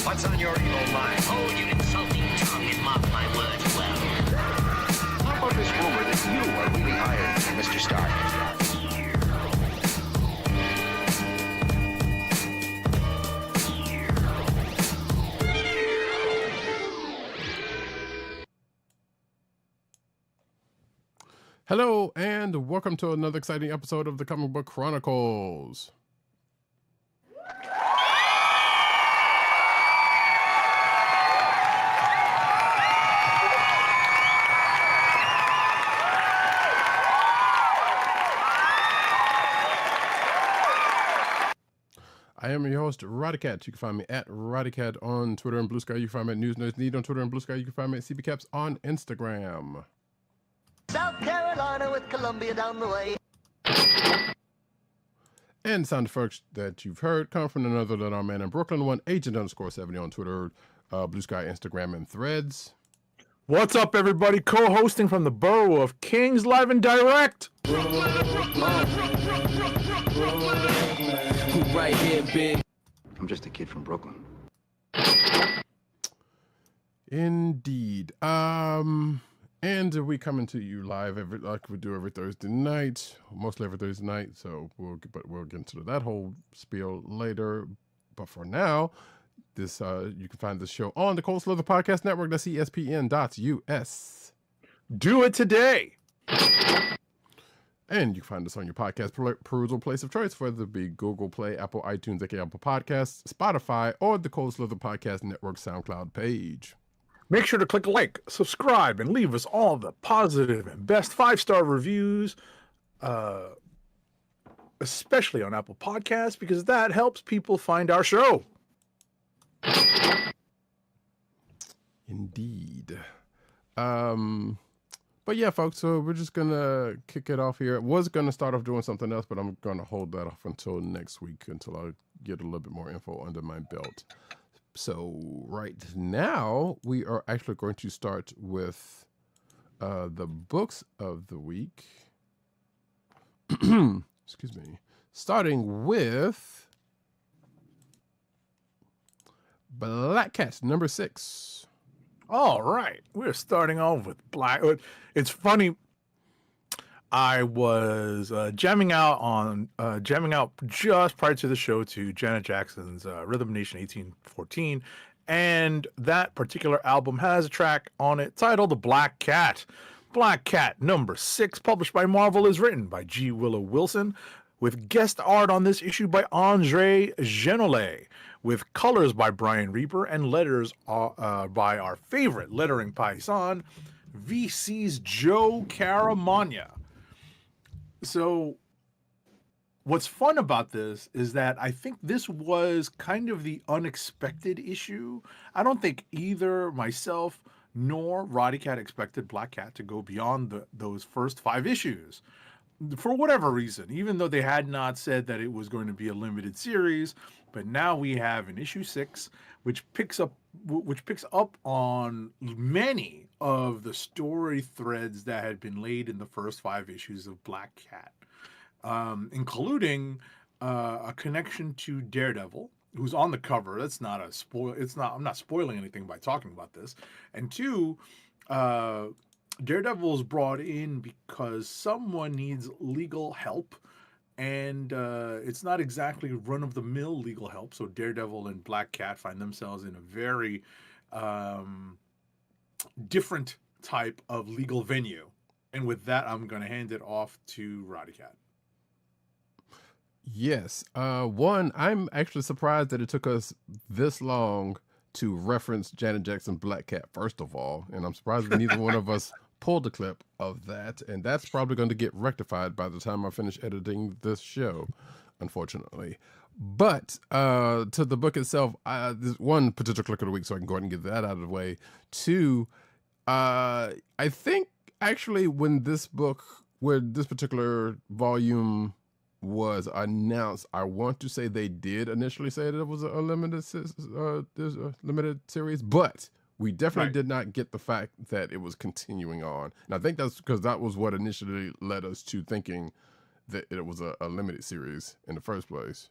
What's on your evil mind? Hold your insulting tongue and mark my words well. How about this rumor that you are really Iron Man, Mr. Stark? Hello, and welcome to another exciting episode of the Comic Book Chronicles. I am your host, Roddykat. You can find me at Roddykat on Twitter and Blue Sky. You can find me at News Nerds Need on Twitter and Blue Sky. You can find me at CBCaps on Instagram. South Carolina with Columbia down the way. And sound effects that you've heard come from none other than our man in Brooklyn, one agent_70 on Twitter, Blue Sky, Instagram, and Threads. What's up, everybody? Co-hosting from the borough of Kings, live and direct. Right here, big. I'm just a kid from Brooklyn. Indeed. And we coming to you live like we do every Thursday night, mostly every Thursday night. So we'll get into that whole spiel later. But for now, this you can find this show on the Cold Slither Podcast Network. That's ESPN.us. Do it today. And you can find us on your podcast perusal place of choice, whether it be Google Play, Apple iTunes, aka Apple Podcasts, Spotify, or the Cold Slither Podcast Network SoundCloud page. Make sure to click like, subscribe, and leave us all the positive and best 5-star reviews, especially on Apple Podcasts, because that helps people find our show. Indeed. But yeah, folks, so we're just going to kick it off here. I was going to start off doing something else, but I'm going to hold that off until next week, until I get a little bit more info under my belt. So right now, we are actually going to start with the books of the week. Excuse me. Starting with Black Cat, number 6. All right. We're starting off with Black. It's funny. I was jamming out just prior to the show to Janet Jackson's Rhythm Nation 1814, and that particular album has a track on it titled Black Cat. Black Cat number 6, published by Marvel, is written by G. Willow Wilson, with guest art on this issue by Andre Genolet, with colors by Brian Reaper and letters by our favorite lettering paisan, VC's Joe Caramagna. So what's fun about this is that I think this was kind of the unexpected issue. I don't think either myself nor Roddykat expected Black Cat to go beyond those first 5 issues. For whatever reason, even though they had not said that it was going to be a limited series, but now we have an issue 6, which picks up on many of the story threads that had been laid in the first 5 issues of Black Cat, including a connection to Daredevil, who's on the cover. That's not a spoil. I'm not spoiling anything by talking about this. And 2, Daredevil is brought in because someone needs legal help, and it's not exactly run-of-the-mill legal help. So Daredevil and Black Cat find themselves in a very different type of legal venue. And with that, I'm going to hand it off to Roddykat. Yes. One, I'm actually surprised that it took us this long to reference Janet Jackson Black Cat, first of all. And I'm surprised that neither one of us pulled a clip of that. And that's probably going to get rectified by the time I finish editing this show, unfortunately. But to the book itself, there's one potential click of the week, so I can go ahead and get that out of the way. 2, I think actually when this particular volume was announced, I want to say they did initially say that it was a limited series, but we definitely did not get the fact that it was continuing on. And I think that's because that was what initially led us to thinking that it was a limited series in the first place.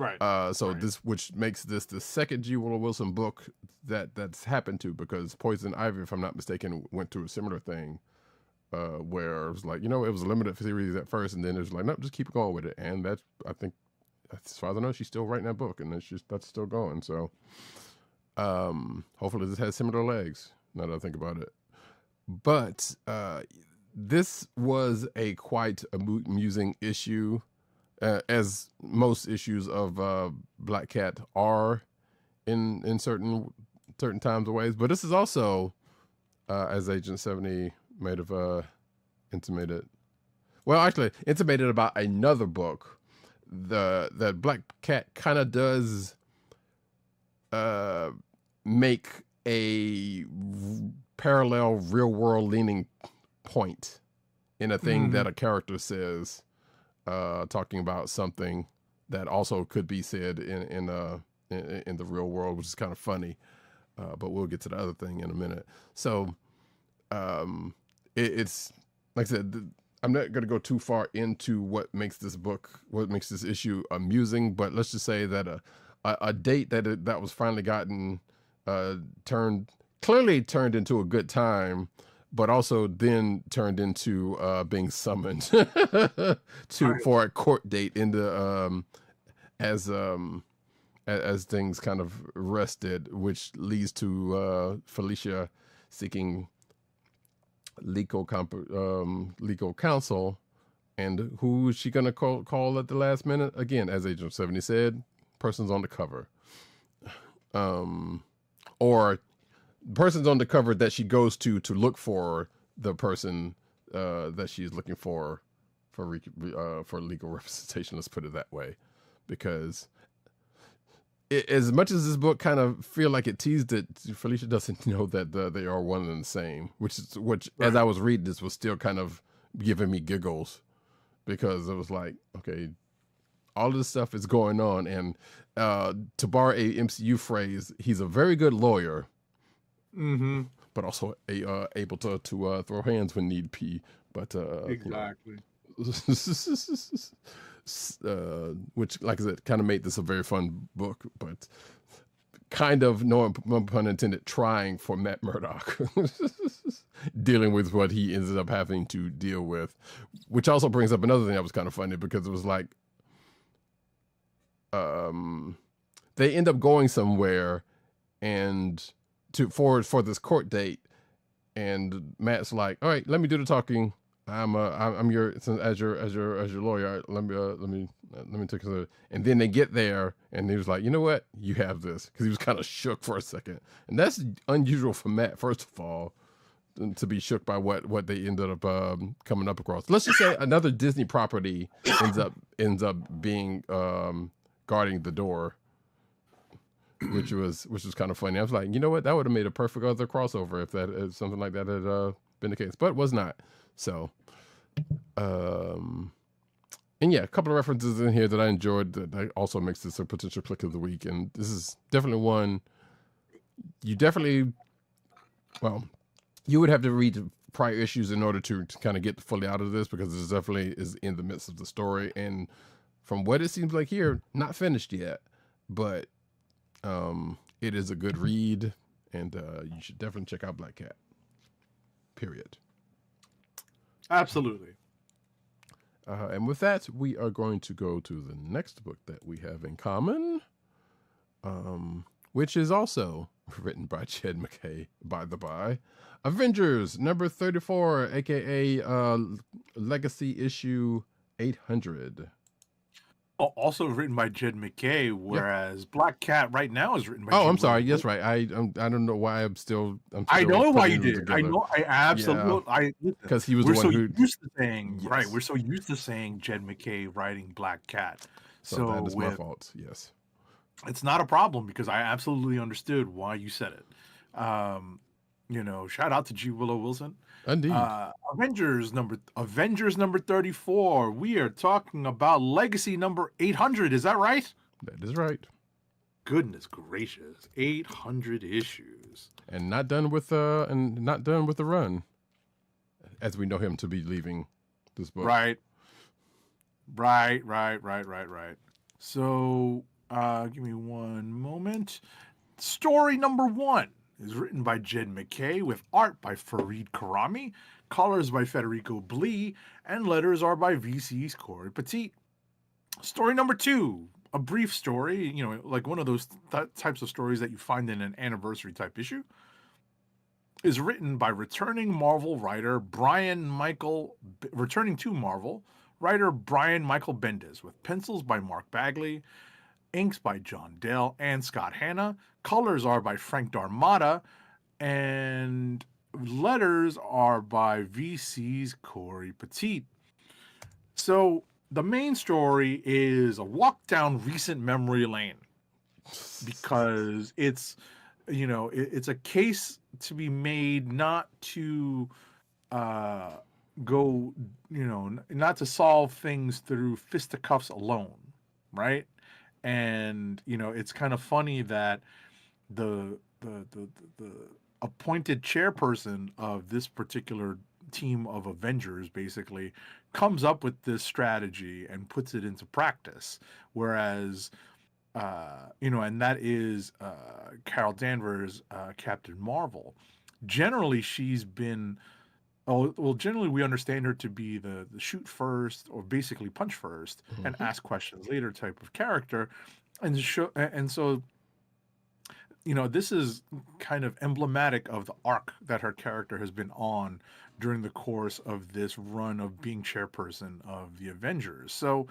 Right. So this, which makes this the second G. Willow Wilson book that's happened to, because Poison Ivy, if I'm not mistaken, went through a similar thing, where it was like, it was a limited series at first, and then it was like, nope, just keep going with it. And that's, I think, as far as I know, she's still writing that book, and that's still going. So hopefully this has similar legs, now that I think about it. But this was a quite amusing issue, as most issues of Black Cat are in certain times or ways. But this is also, as Agent 70 may have intimated about another book, that Black Cat kind of does make a parallel real world leaning point in a thing that a character says, talking about something that also could be said in the real world, which is kind of funny. But we'll get to the other thing in a minute. So it's like I said, I'm not going to go too far into what makes this issue amusing, but let's just say that a date that was finally gotten turned into a good time, but also then turned into being summoned for a court date as things kind of rested, which leads to Felicia seeking legal counsel. And who is she gonna call at the last minute? Again, as Agent 70 said, person's on the cover, or person's on the cover that she goes to look for the person that she's looking for legal representation. Let's put it that way, because as much as this book kind of feel like it teased it, Felicia doesn't know that they are one and the same. Which right. As I was reading this, was still kind of giving me giggles, because it was like, okay, all of this stuff is going on, and to borrow a MCU phrase, he's a very good lawyer, but also able to throw hands when need be. But exactly. Which, like I said, kind of made this a very fun book, but kind of, no pun intended, trying for Matt Murdock, dealing with what he ended up having to deal with, which also brings up another thing that was kind of funny, because it was like, they end up going somewhere and for this court date, and Matt's like, all right, let me do the talking. I'm your lawyer. Let me take it. And then they get there, and he was like, you know what? You have this, because he was kind of shook for a second, and that's unusual for Matt. First of all, to be shook by what they ended up coming up across. Let's just say another Disney property ends up being guarding the door, which was kind of funny. I was like, you know what? That would have made a perfect other crossover if something like that had been the case, but it was not. So, and yeah, a couple of references in here that I enjoyed that also makes this a potential click of the week. And this is definitely one you would have to read prior issues in order to kind of get fully out of this, because this definitely is in the midst of the story. And from what it seems like here, not finished yet, but it is a good read, and you should definitely check out Black Cat. Period. Absolutely. And with that, we are going to go to the next book that we have in common, which is also written by Jed MacKay, by the by. Avengers number 34, aka Legacy issue 800. Also written by Jed MacKay, whereas Black Cat right now is written by. I'm sorry. Yes, right. I don't know why I'm still I know why you did. I know. I absolutely. Because he was the one who used to saying right. We're so used to saying Jed MacKay writing Black Cat. So that is my fault. Yes, it's not a problem, because I absolutely understood why you said it. Shout out to G. Willow Wilson. Indeed. Avengers number 34. We are talking about Legacy number 800. Is that right? That is right. Goodness gracious, 800 issues, and not done with the run, as we know him to be leaving this book. Right. So give me one moment. Story number 1 is written by Jed McKay with art by Fareed Karami, colors by Federico Blee, and letters are by VC's Corey Petit. Story number 2, a brief story, like one of those types of stories that you find in an anniversary type issue, is written by returning to Marvel writer Brian Michael Bendis, with pencils by Mark Bagley, inks by John Dell and Scott Hanna, colors are by Frank Darmada, and letters are by VC's Corey Petit. So the main story is a walk down recent memory lane, because it's it's a case to be made, not to go, not to solve things through fisticuffs alone, right? And it's kind of funny that the appointed chairperson of this particular team of Avengers basically comes up with this strategy and puts it into practice, whereas and that is Carol Danvers, Captain Marvel. Generally, she's been generally we understand her to be the shoot first, or basically punch first and ask questions later type of character, and so this is kind of emblematic of the arc that her character has been on during the course of this run of being chairperson of the Avengers. So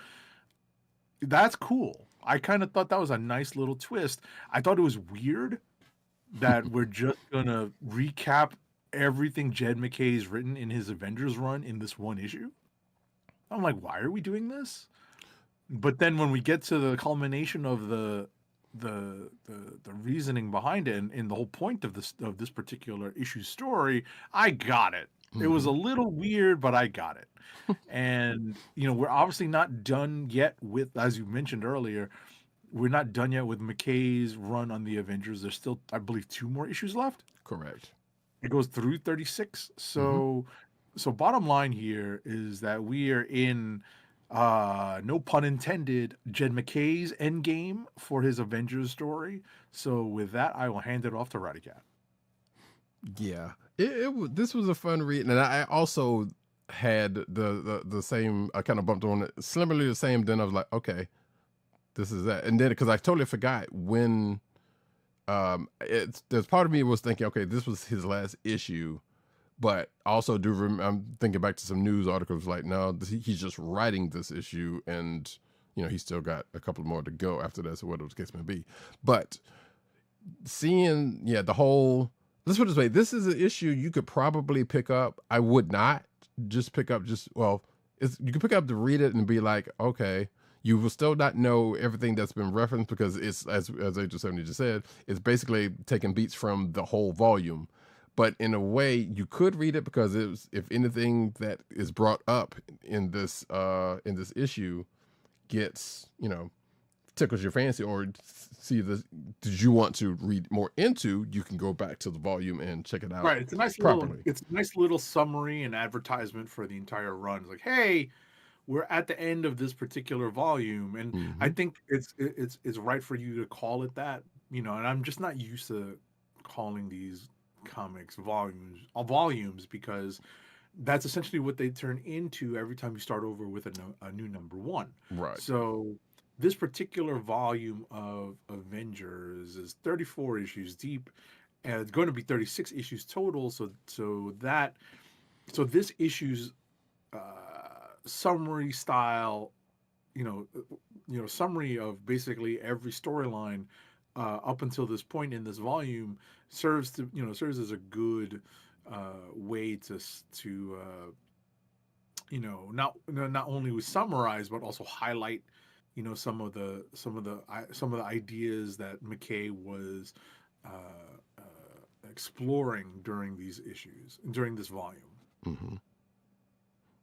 that's cool. I kind of thought that was a nice little twist. I thought it was weird that we're just gonna recap everything Jed McKay's written in his Avengers run in this one issue. I'm like, why are we doing this? But then when we get to the culmination of the reasoning behind it, and the whole point of this particular issue story, I got it. It was a little weird, but I got it. And we're obviously not done yet with, as you mentioned earlier, we're not done yet with McKay's run on the Avengers. There's still, I believe, 2 more issues left. Correct. It goes through 36. So bottom line here is that we are in, no pun intended, Jed McKay's endgame for his Avengers story. So with that, I will hand it off to Roddykat. Yeah, this was a fun read, and I also had the same. I kind of bumped on it, similarly the same. Then I was like, okay, this is that, and then because I totally forgot when. There's part of me was thinking, okay, this was his last issue, but also I'm thinking back to some news articles like, no, he's just writing this issue, and he's still got a couple more to go after that, so whatever the case may be. But seeing, the whole. Let's put it this way. This is an issue you could probably pick up. I would not just pick up you could pick up to read it and be like, okay, you will still not know everything that's been referenced, because it's, as Agent 70 just said, it's basically taking beats from the whole volume. But in a way, you could read it, because if anything that is brought up in this issue gets, tickles your fancy, or see this, did you want to read more into, you can go back to the volume and check it out. Right. It's a nice little summary and advertisement for the entire run. It's like, hey, we're at the end of this particular volume, and I think it's right for you to call it that, and I'm just not used to calling these comics volumes, because that's essentially what they turn into every time you start over with a new number 1. Right. So this particular volume of Avengers is 34 issues deep, and it's going to be 36 issues total. So this issue's summary style, summary of basically every storyline up until this point in this volume serves as a good way to not only summarize, but also highlight some of the ideas that McKay was exploring during these issues, during this volume.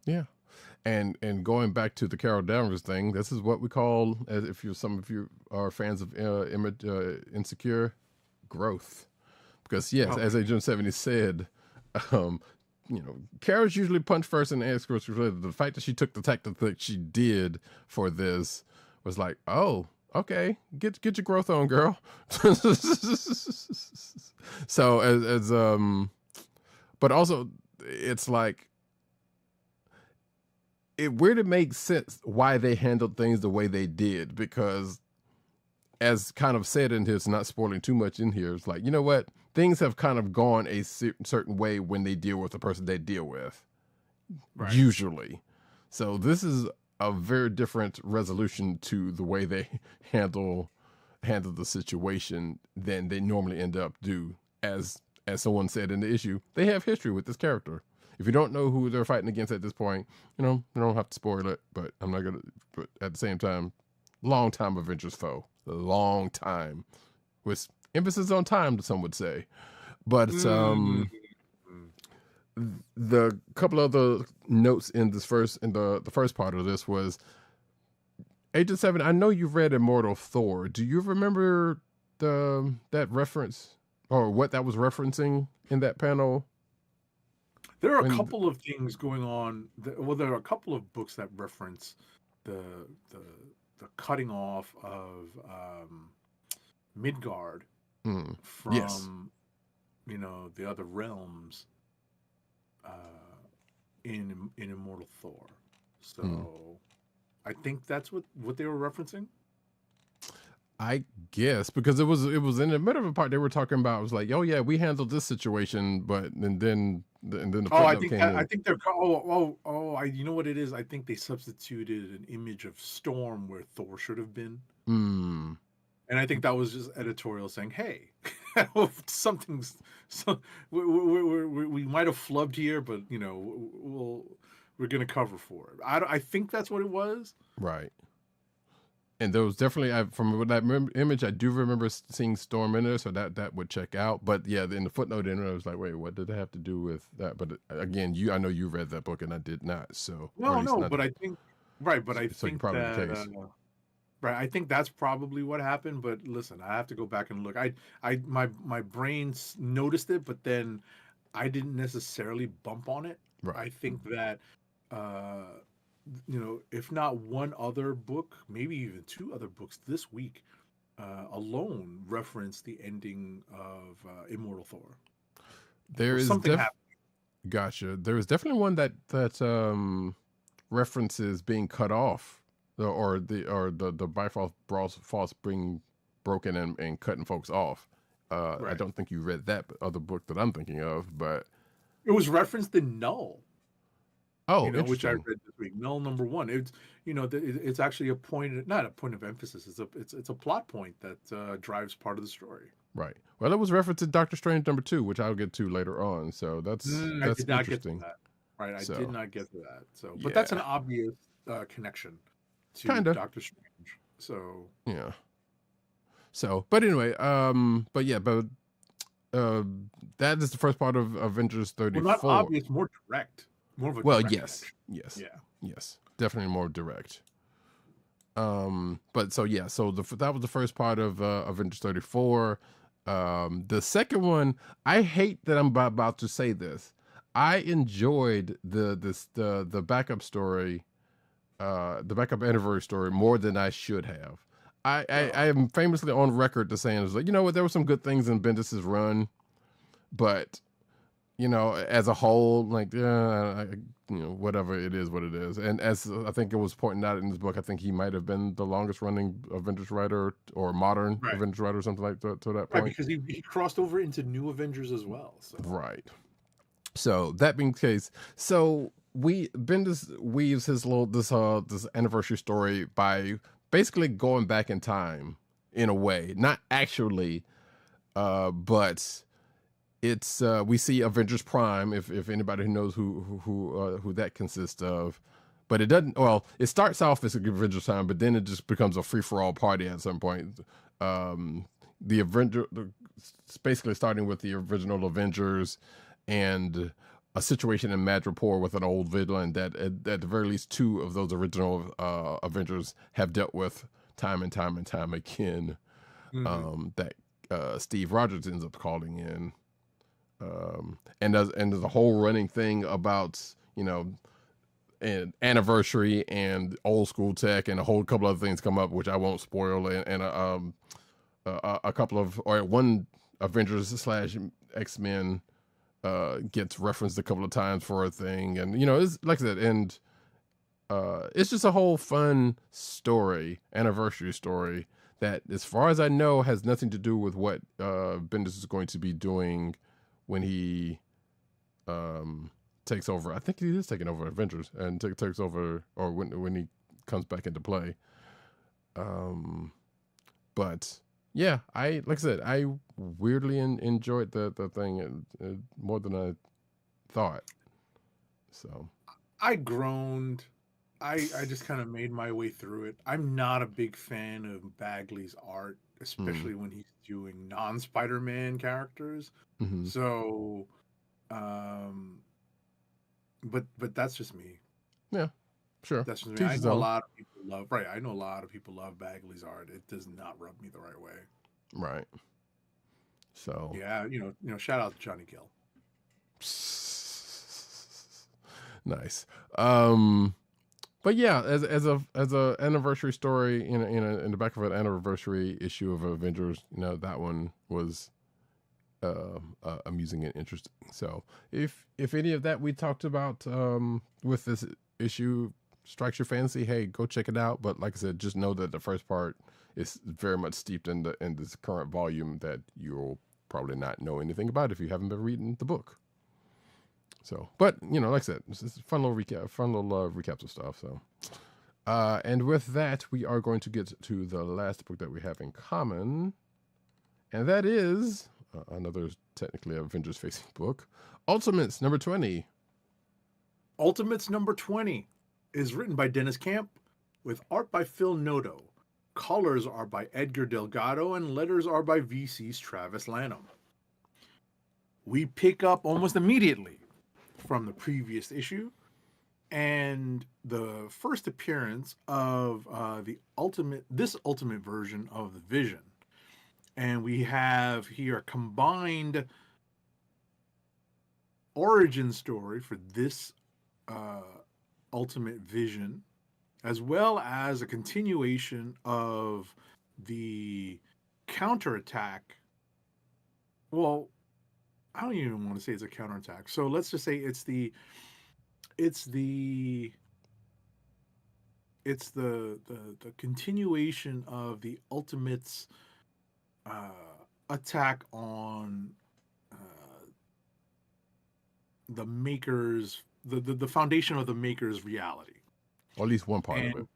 Yeah. And going back to the Carol Danvers thing, this is what we call, if some of you are fans of Insecure, growth. Because yes, as Agent 70 said, Carol's usually punch first and ask questions. The fact that she took the tactic that she did for this was like, oh, okay, get your growth on, girl. So but also it's like it really makes sense why they handled things the way they did, because as kind of said in his, not spoiling too much in here, it's like, you know what, things have kind of gone a certain way when they deal with the person they deal with, usually. So this is a very different resolution to the way they handle the situation than they normally end up do. As someone said in the issue, they have history with this character. If you don't know who they're fighting against at this point, you don't have to spoil it, but I'm not gonna. But at the same time, long time Avengers foe, a long time, with emphasis on time, some would say. But the couple other notes in the first part of this was Agent 7. I know you've read Immortal Thor. Do you remember that reference or what that was referencing in that panel? There are a couple of things going on. There are a couple of books that reference the cutting off of Midgard from the other realms in Immortal Thor. So I think that's what they were referencing. I guess because it was in the middle of a part they were talking about. It was like, oh yeah, we handled this situation, and then the I think they're you know what it is? I think they substituted an image of Storm where Thor should have been. And I think that was just editorial saying, hey, we might have flubbed here, but we're gonna cover for it. I think that's what it was. Right. And there was definitely, from that image, I do remember seeing Storm in there, so that would check out. But yeah, in the footnote in it, I was like, wait, what did it have to do with that? But again, I know you read that book and I did not. So but I think I think that's probably what happened. But listen, I have to go back and look. My brain noticed it, but then I didn't necessarily bump on it. Right. I think that if not one other book, maybe even two other books this week alone reference the ending of Immortal Thor. There is something happening. Gotcha. There is definitely one that references being cut off, or the Bifrost being broken and cutting folks off. I don't think you read that other book that I'm thinking of, but it was referenced in Null. Oh, which I read this week. Null #1. It's it's actually not a point of emphasis. It's a plot point that drives part of the story. Right. Well, it was referenced in Doctor Strange #2, which I'll get to later on. So that's interesting. I did not get to that. Right. I did not get to that. So, but that's an obvious connection to Doctor Strange. So yeah. So, but anyway, that is the first part of Avengers 34. Well, not obvious, more direct. More of a yes, definitely more direct. But so that was the first part of Avengers 34. The second one, I hate that I'm about to say this. I enjoyed the backup story, the backup anniversary story more than I should have. I am famously on record to saying, it was like, you know what, there were some good things in Bendis's run, but as a whole, like, whatever, it is what it is. And as I think it was pointed out in this book, I think he might have been the longest running Avengers writer or modern Avengers writer or something like that to that point. Right, because he crossed over into New Avengers as well. So. Right. So that being the case, so Bendis weaves this anniversary story by basically going back in time in a way, not actually, but it's we see Avengers Prime, if anybody who knows who that consists of, but it doesn't. Well, it starts off as Avengers Time, but then it just becomes a free for all party at some point. It's basically starting with the original Avengers and a situation in Madripoor with an old villain that at the very least two of those original Avengers have dealt with time and time and time again. That Steve Rogers ends up calling in. And there's a whole running thing about, and anniversary and old school tech and a whole couple other things come up, which I won't spoil. And a couple of, or one Avengers slash X-Men gets referenced a couple of times for a thing. And, it's like I said, and it's just a whole fun story, anniversary story that, as far as I know, has nothing to do with what Bendis is going to be doing when he takes over. I think he is taking over Avengers and takes over, or when he comes back into play. But yeah, like I said, I weirdly enjoyed the thing more than I thought. So I groaned. I just kind of made my way through it. I'm not a big fan of Bagley's art, especially when he's doing non-Spider-Man characters. Mm-hmm. So, but that's just me. Yeah, sure. That's just me. I know a lot of people love. Right, I know a lot of people love Bagley's art. It does not rub me the right way. Right. So yeah, shout out to Johnny Gill. Nice. But yeah, as a anniversary story in the back of an anniversary issue of Avengers, that one was amusing and interesting. So if any of that we talked about with this issue strikes your fancy, hey, go check it out. But like I said, just know that the first part is very much steeped in this current volume that you'll probably not know anything about if you haven't been reading the book. So, but like I said, this is fun little recaps of stuff. So, and with that, we are going to get to the last book that we have in common, and that is another technically Avengers facing book, Ultimates number 20. Ultimates number 20 is written by Dennis Camp with art by Phil Noto. Colors are by Edgar Delgado and letters are by VC's Travis Lanham. We pick up almost immediately from the previous issue and the first appearance of this ultimate version of the Vision. And we have here a combined origin story for this Ultimate Vision, as well as a continuation of the counterattack. Well, I don't even want to say it's a counterattack. So let's just say it's the continuation of the Ultimates attack on the Makers, the foundation of the Makers' reality. Or at least one part of it.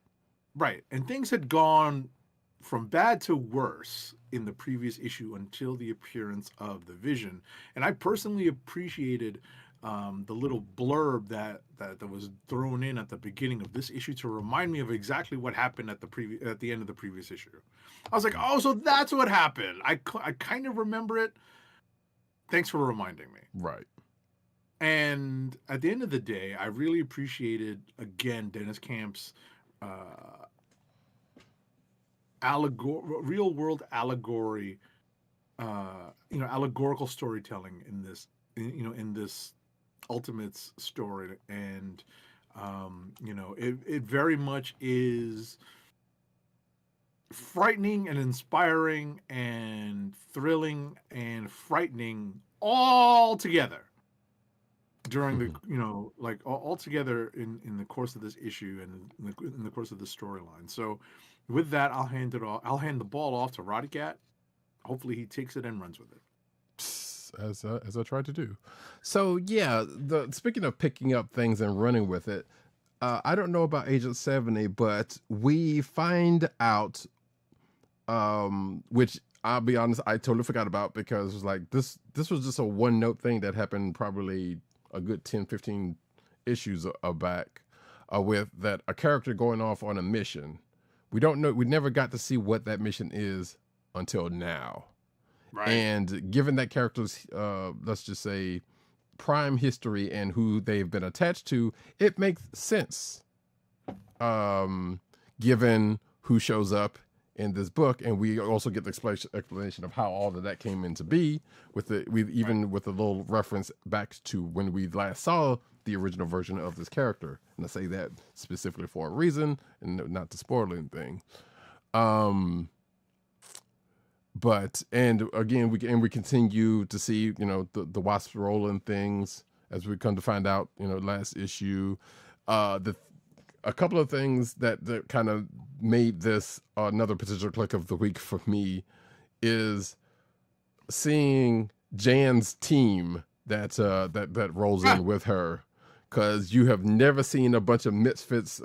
Right. And things had gone from bad to worse in the previous issue until the appearance of the Vision. And I personally appreciated the little blurb that was thrown in at the beginning of this issue to remind me of exactly what happened at the end of the previous issue. I was like, oh, so that's what happened. I kind of remember it. Thanks for reminding me. Right. And at the end of the day, I really appreciated, again, Dennis Camp's real world allegory, allegorical storytelling in this, in this Ultimates story. And, it very much is frightening and inspiring and thrilling and frightening all together during the, all together in the course of this issue and in the course of the storyline. So with that, I'll hand the ball off to Roddykat. Hopefully he takes it and runs with it. As I tried to do. So yeah, speaking of picking up things and running with it, I don't know about Agent 70, but we find out, which I'll be honest, I totally forgot about, because it was like this was just a one note thing that happened probably a good 10, 15 issues back, with that a character going off on a mission. We don't know. We never got to see what that mission is until now. Right. And given that character's, let's just say, prime history and who they've been attached to, it makes sense. Given who shows up in this book, and we also get the explanation of how all of that came into be with the with a little reference back to when we last saw the original version of this character. And I say that specifically for a reason and not to spoil anything. But and again we continue to see, you know, the Wasp's role in things as we come to find out, you know, last issue. A couple of things that kind of made this another potential click of the week for me is seeing Jan's team that rolls in with her, because you have never seen a bunch of misfits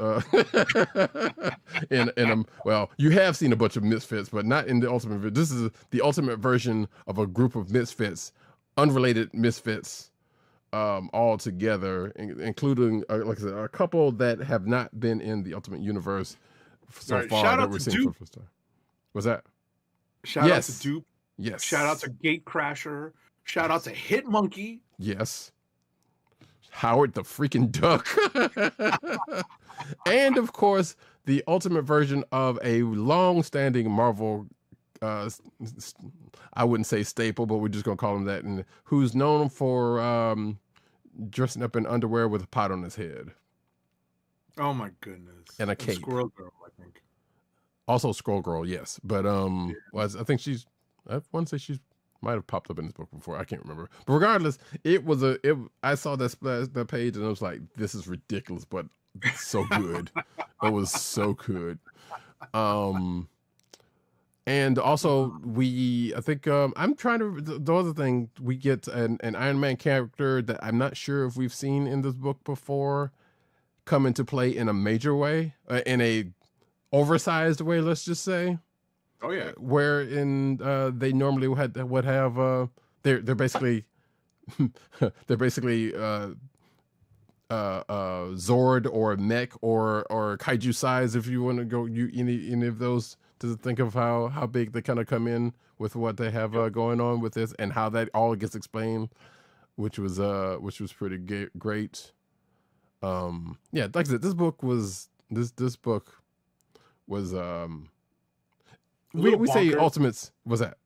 well, you have seen a bunch of misfits, but not in the ultimate. This is the ultimate version of a group of misfits, unrelated misfits, all together, including like I said, a couple that have not been in the Ultimate Universe so far that we're seeing for the first time. Was that? Shout out to Dupe. Yes. Shout out to Gatecrasher. Shout out to Hitmonkey. Yes. Howard the freaking Duck. And of course, the ultimate version of a long-standing Marvel, I wouldn't say staple, but we're just going to call him that, and who's known for dressing up in underwear with a pot on his head. Oh my goodness. And a cape. Squirrel Girl, I think. Also Scroll Girl, yes. But I think I want to say she's might have popped up in this book before. I can't remember. But regardless, I saw that page and I was like, this is ridiculous, but so good. It was so good. And also I think I'm trying to, the other thing, we get an Iron Man character that I'm not sure if we've seen in this book before come into play in a major way, in a oversized way, let's just say. Oh yeah, where in they normally would have they're basically Zord or mech or kaiju size, if you want to go any of those, to think of how big they kind of come in with what they have going on with this, and how that all gets explained, which was pretty great. Yeah, like I said, this book was we say Ultimates. Was that?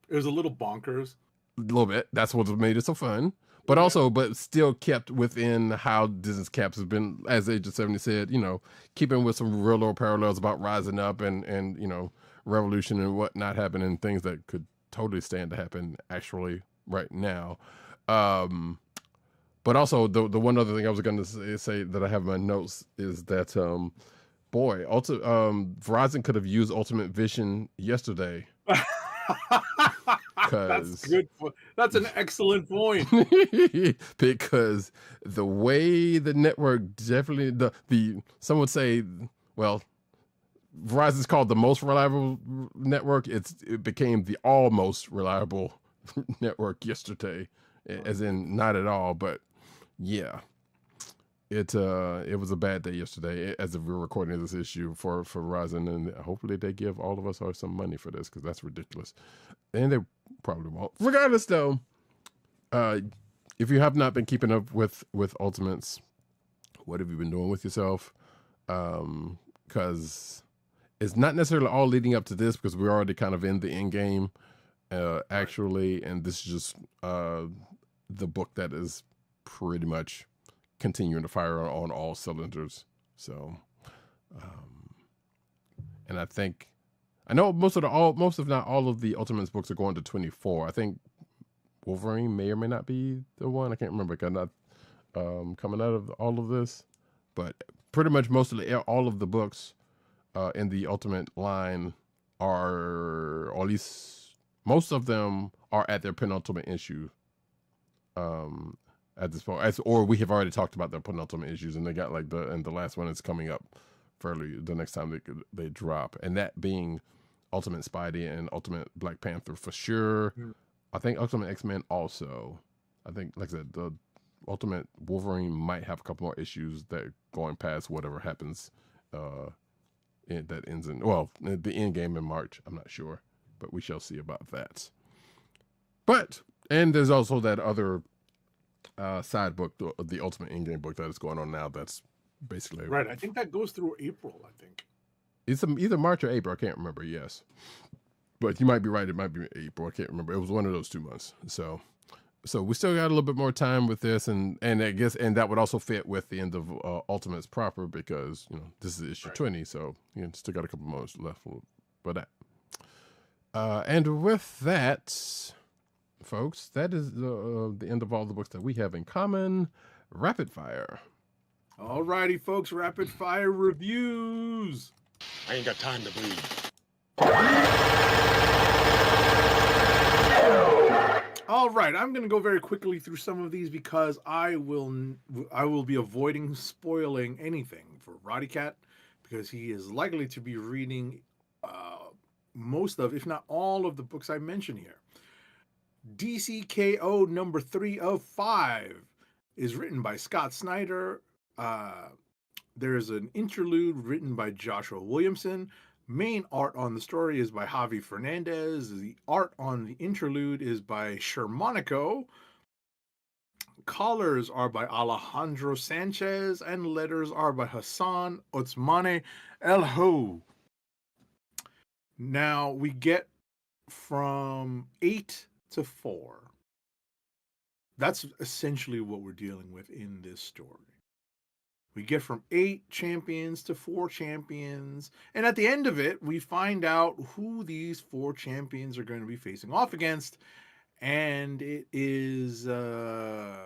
It was a little bonkers. A little bit. That's what made it so fun. But also, but still kept within how Disney's Caps has been, as Age of 70 said, you know, keeping with some real world parallels about rising up and you know, revolution and what not happening, things that could totally stand to happen actually right now. But also the one other thing I was going to say that I have in my notes is that boy, Verizon could have used Ultimate Vision yesterday. That's good. That's an excellent point. Because the way the network definitely some would say, well, Verizon's called the most reliable network. It became the almost reliable network yesterday, as in not at all, but yeah. It was a bad day yesterday as if we were recording this issue for Verizon, and hopefully they give all of us some money for this, because that's ridiculous, and they probably won't. Regardless, though, if you have not been keeping up with Ultimates, what have you been doing with yourself? Because it's not necessarily all leading up to this, because we're already kind of in the end game, actually, and this is just the book that is pretty much continuing to fire on all cylinders. So, and I know most if not all of the Ultimates books are going to 24. I think Wolverine may or may not be the one. I can't remember. Not coming out of all of this, but pretty much all of the books in the Ultimate line are, or at least most of them are at their penultimate issue. At this point, or we have already talked about their penultimate issues, and they got the last one is coming up fairly the next time they drop, and that being Ultimate Spidey and Ultimate Black Panther for sure. I think Ultimate X-Men also. I think, like I said, the Ultimate Wolverine might have a couple more issues that going past whatever happens. That ends in the end game in March. I'm not sure, but we shall see about that. And there's also that other side book, the Ultimate Endgame book that is going on now. That's basically right. I think that goes through April. I think It's either March or April. I can't remember. Yes, but you might be right. It might be April. I can't remember. It was one of those 2 months. So we still got a little bit more time with this, and I guess that would also fit with the end of Ultimates proper, because this is issue 20, so still got a couple months left for that. And with that, folks, that is the end of all the books that we have in common. Rapid fire. Alrighty, folks, rapid fire reviews. I ain't got time to bleed. All right, I'm going to go very quickly through some of these because I will be avoiding spoiling anything for Roddykat, because he is likely to be reading most of, if not all of, the books I mentioned here. DCKO number 3 of 5 is written by Scott Snyder. There's an interlude written by Joshua Williamson. Main art on the story is by Javi Fernandez. The art on the interlude is by Shermanico. Colors are by Alejandro Sanchez, and letters are by Hassan Otsmane El Ho. Now we get from 8 to 4. That's essentially what we're dealing with in this story. We get from 8 champions to 4 champions. And at the end of it, we find out who these 4 champions are going to be facing off against. And it is the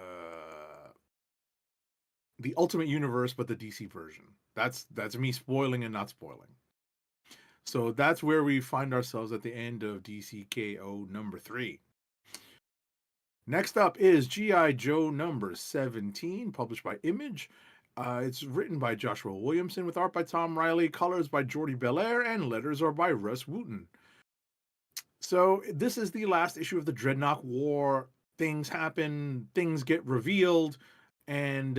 Ultimate Universe, but the DC version. That's me spoiling and not spoiling. So that's where we find ourselves at the end of DCKO number 3. Next up is G.I. Joe number 17, published by Image. It's written by Joshua Williamson with art by Tom Riley, colors by Jordi Belair, and letters are by Russ Wooten. So this is the last issue of the Dreadnought War. Things happen, things get revealed, and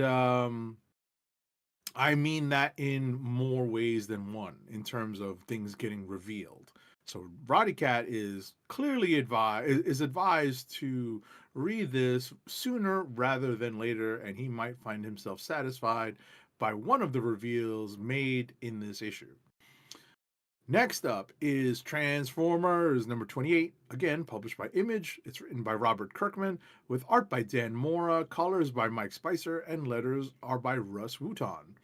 I mean that in more ways than one in terms of things getting revealed. So Roddykat is clearly advised to read this sooner rather than later, and he might find himself satisfied by one of the reveals made in this issue. Next up is Transformers number 28, again published by Image. It's written by Robert Kirkman with art by Dan Mora, colors by Mike Spicer, and letters are by Russ Wooten.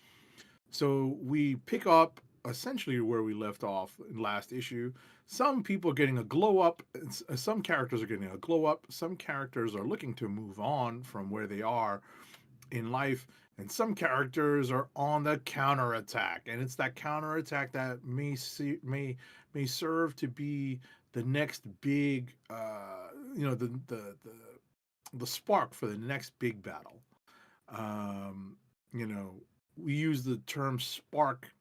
So we pick up essentially where we left off in last issue. Some people are getting a glow up. Some characters are getting a glow up. Some characters are looking to move on from where they are in life. And some characters are on the counterattack. And it's that counterattack that may serve to be the next big, the spark for the next big battle. We use the term spark,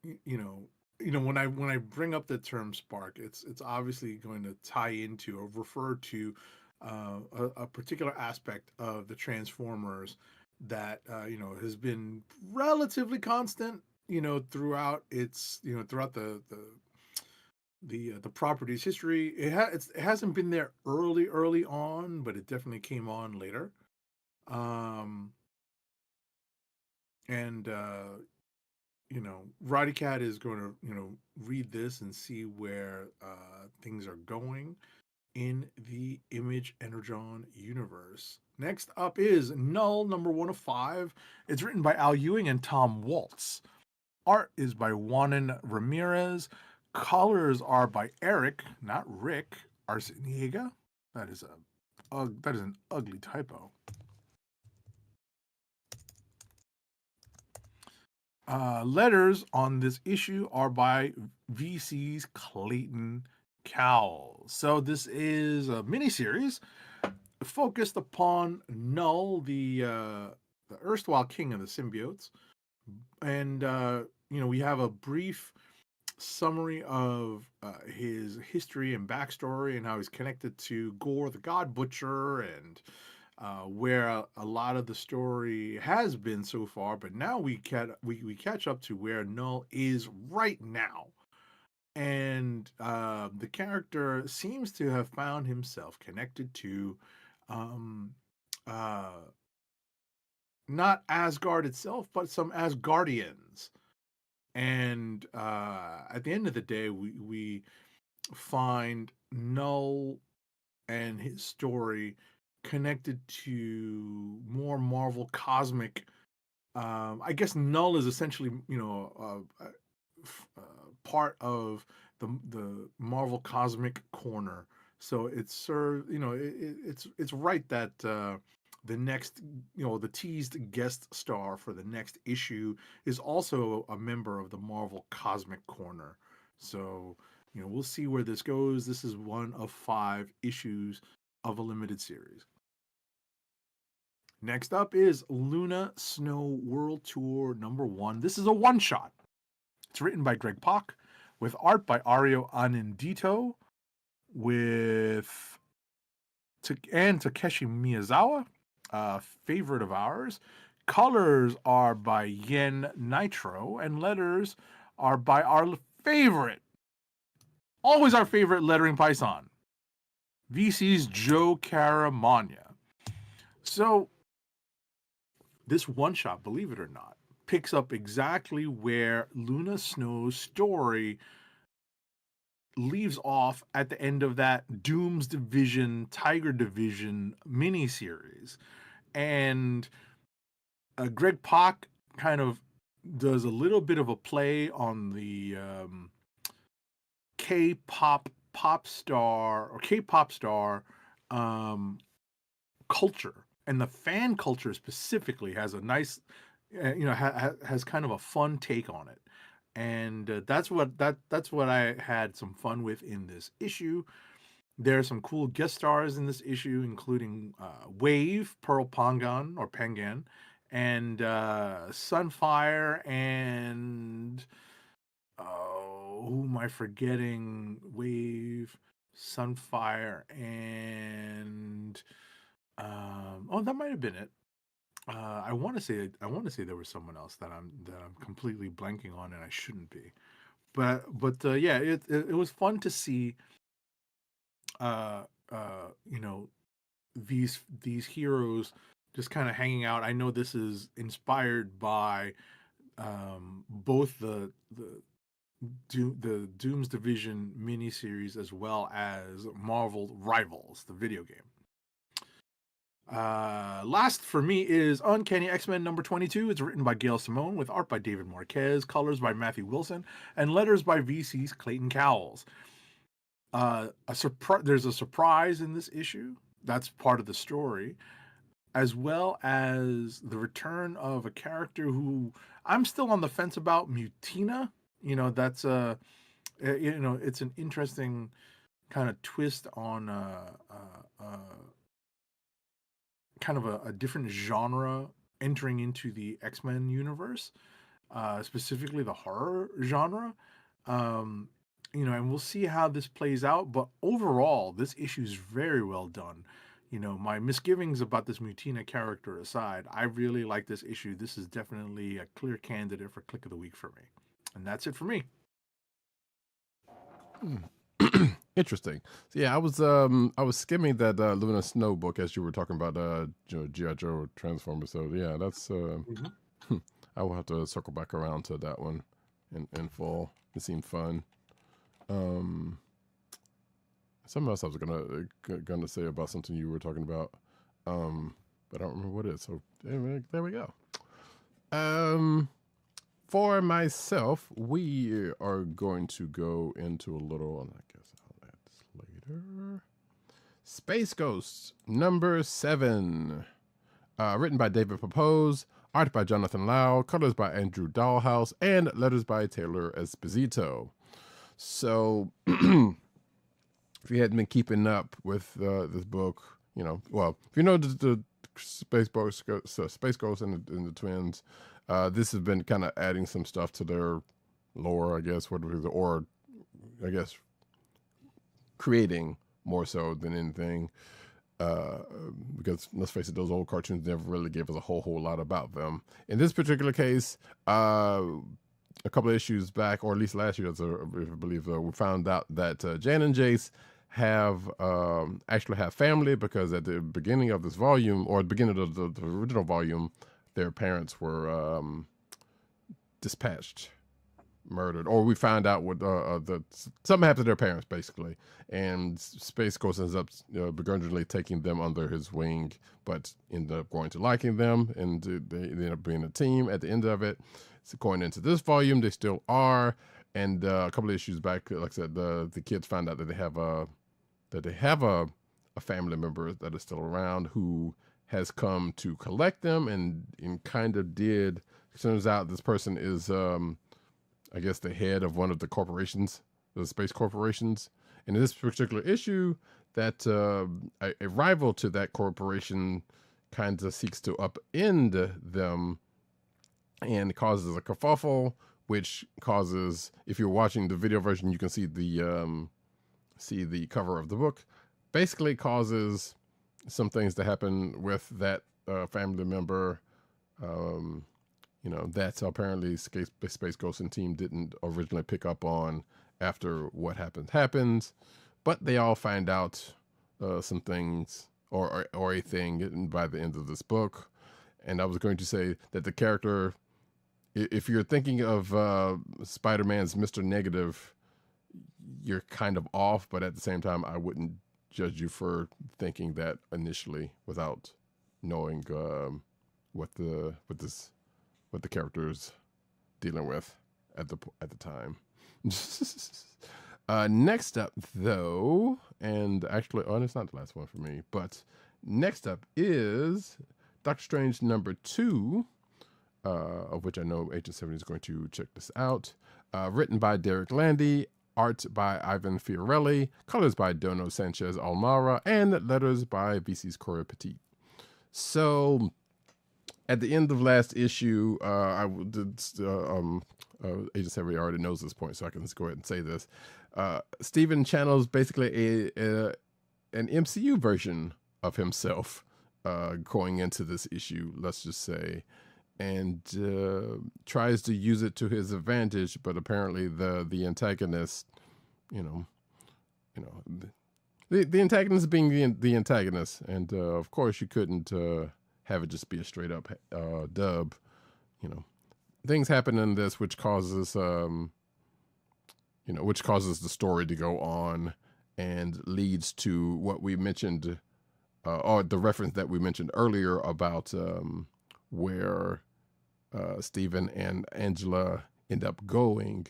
when I bring up the term spark, it's obviously going to tie into or refer to a particular aspect of the Transformers that has been relatively constant, throughout its throughout the property's history. It hasn't been there early on, but it definitely came on later. Roddykat is going to, read this and see where things are going in the Image Energon universe. Next up is Null number 1 of 5. It's written by Al Ewing and Tom Waltz. Art is by Juanan Ramirez. Colors are by Eric, not Rick, Arciniega. That is an ugly typo. Letters on this issue are by VC's Clayton Cowell. So this is a miniseries focused upon Null, the erstwhile king of the symbiotes. And, we have a brief summary of his history and backstory and how he's connected to Gore the God Butcher, and where a lot of the story has been so far, but now we catch up to where Null is right now. And the character seems to have found himself connected to not Asgard itself, but some Asgardians. And at the end of the day, we find Null and his story connected to more Marvel cosmic. I guess Null is essentially, part of the Marvel cosmic corner. So it's it's right that the next, the teased guest star for the next issue is also a member of the Marvel Cosmic Corner. So, we'll see where this goes. This is one of 5 issues of a limited series. Next up is Luna Snow World Tour #1. This is a one-shot. It's written by Greg Pak with art by Ario Anindito and Takeshi Miyazawa, favorite of ours. Colors are by Yen Nitro, and letters are by our favorite, always our favorite lettering Python, VC's Joe Caramagna. So, this one shot, believe it or not, picks up exactly where Luna Snow's story leaves off at the end of that Dooms Division, Tiger Division miniseries. And Greg Pak kind of does a little bit of a play on the K-pop star culture, and the fan culture specifically has a nice, has kind of a fun take on it. And that's what I had some fun with in this issue. There are some cool guest stars in this issue, including Wave, Pearl Pangan, and Sunfire, and who am I forgetting? Wave, Sunfire, and that might have been it. I want to say there was someone else that I'm completely blanking on, and I shouldn't be. But yeah, it was fun to see. These heroes just kind of hanging out. I know this is inspired by both the Dooms Division miniseries as well as Marvel Rivals, the video game. Last for me is Uncanny X-Men #22. It's written by Gail Simone with art by David Marquez, colors by Matthew Wilson, and letters by VC's Clayton Cowles. There's a surprise in this issue. That's part of the story, as well as the return of a character who I'm still on the fence about, Mutina. That's it's an interesting kind of twist on kind of a different genre entering into the X-Men universe, specifically the horror genre. And we'll see how this plays out. But overall, this issue is very well done. My misgivings about this Mutina character aside, I really like this issue. This is definitely a clear candidate for Click of the Week for me. And that's it for me. Interesting. So yeah, I was skimming that Luna Snow book as you were talking about G.I. Joe Transformers. So yeah, that's I will have to circle back around to that one in full. It seemed fun. Something else I was gonna say about something you were talking about, but I don't remember what it is. So there we go. For myself, we are going to go into a little, and I guess I'll add this later. Space Ghosts #7, written by David Propose, art by Jonathan Lau, colors by Andrew Dahlhaus, and letters by Taylor Esposito. So, if you hadn't been keeping up with this book, if you know the Space Ghosts and the twins, this has been kind of adding some stuff to their lore, I guess, or I guess creating more so than anything. Because let's face it, those old cartoons never really gave us a whole lot about them. In this particular case, a couple of issues back, or at least last year, I believe, we found out that Jan and Jace actually have family, because at the beginning of this volume, or at the beginning of the original volume, their parents were dispatched, murdered, or we find out what something happened to their parents basically, and Space Ghost ends up begrudgingly taking them under his wing, but end up going to liking them, and they end up being a team at the end of it. So going into this volume, they still are, and a couple of issues back, like I said, the kids find out that they have a family member that is still around who has come to collect them, and kind of did. It turns out this person is I guess the head of one of the corporations, the space corporations. And in this particular issue, that a rival to that corporation kind of seeks to upend them and causes a kerfuffle, which causes, if you're watching the video version, you can see the cover of the book, basically causes some things to happen with that family member. That apparently Space Ghost and team didn't originally pick up on after what happens, but they all find out some things or a thing by the end of this book. And I was going to say that the character, if you're thinking of Spider-Man's Mr. Negative, you're kind of off, but at the same time, I wouldn't judge you for thinking that initially without knowing what the character's dealing with at the time. Next up, though, and actually, it's not the last one for me, but next up is Doctor Strange #2, of which I know Agent 70 is going to check this out. Written by Derek Landy, art by Ivan Fiorelli, colors by Dono Sanchez Almara, and letters by VC's Corey Petit. So, at the end of last issue, Agent 70 already knows this point, so I can just go ahead and say this. Steven channels basically an MCU version of himself going into this issue, let's just say, and tries to use it to his advantage, but apparently the antagonist, the antagonist being the antagonist, and of course you couldn't have it just be a straight up dub. Things happen in this which causes the story to go on and leads to what we mentioned, or the reference that we mentioned earlier about where Stephen and Angela end up going.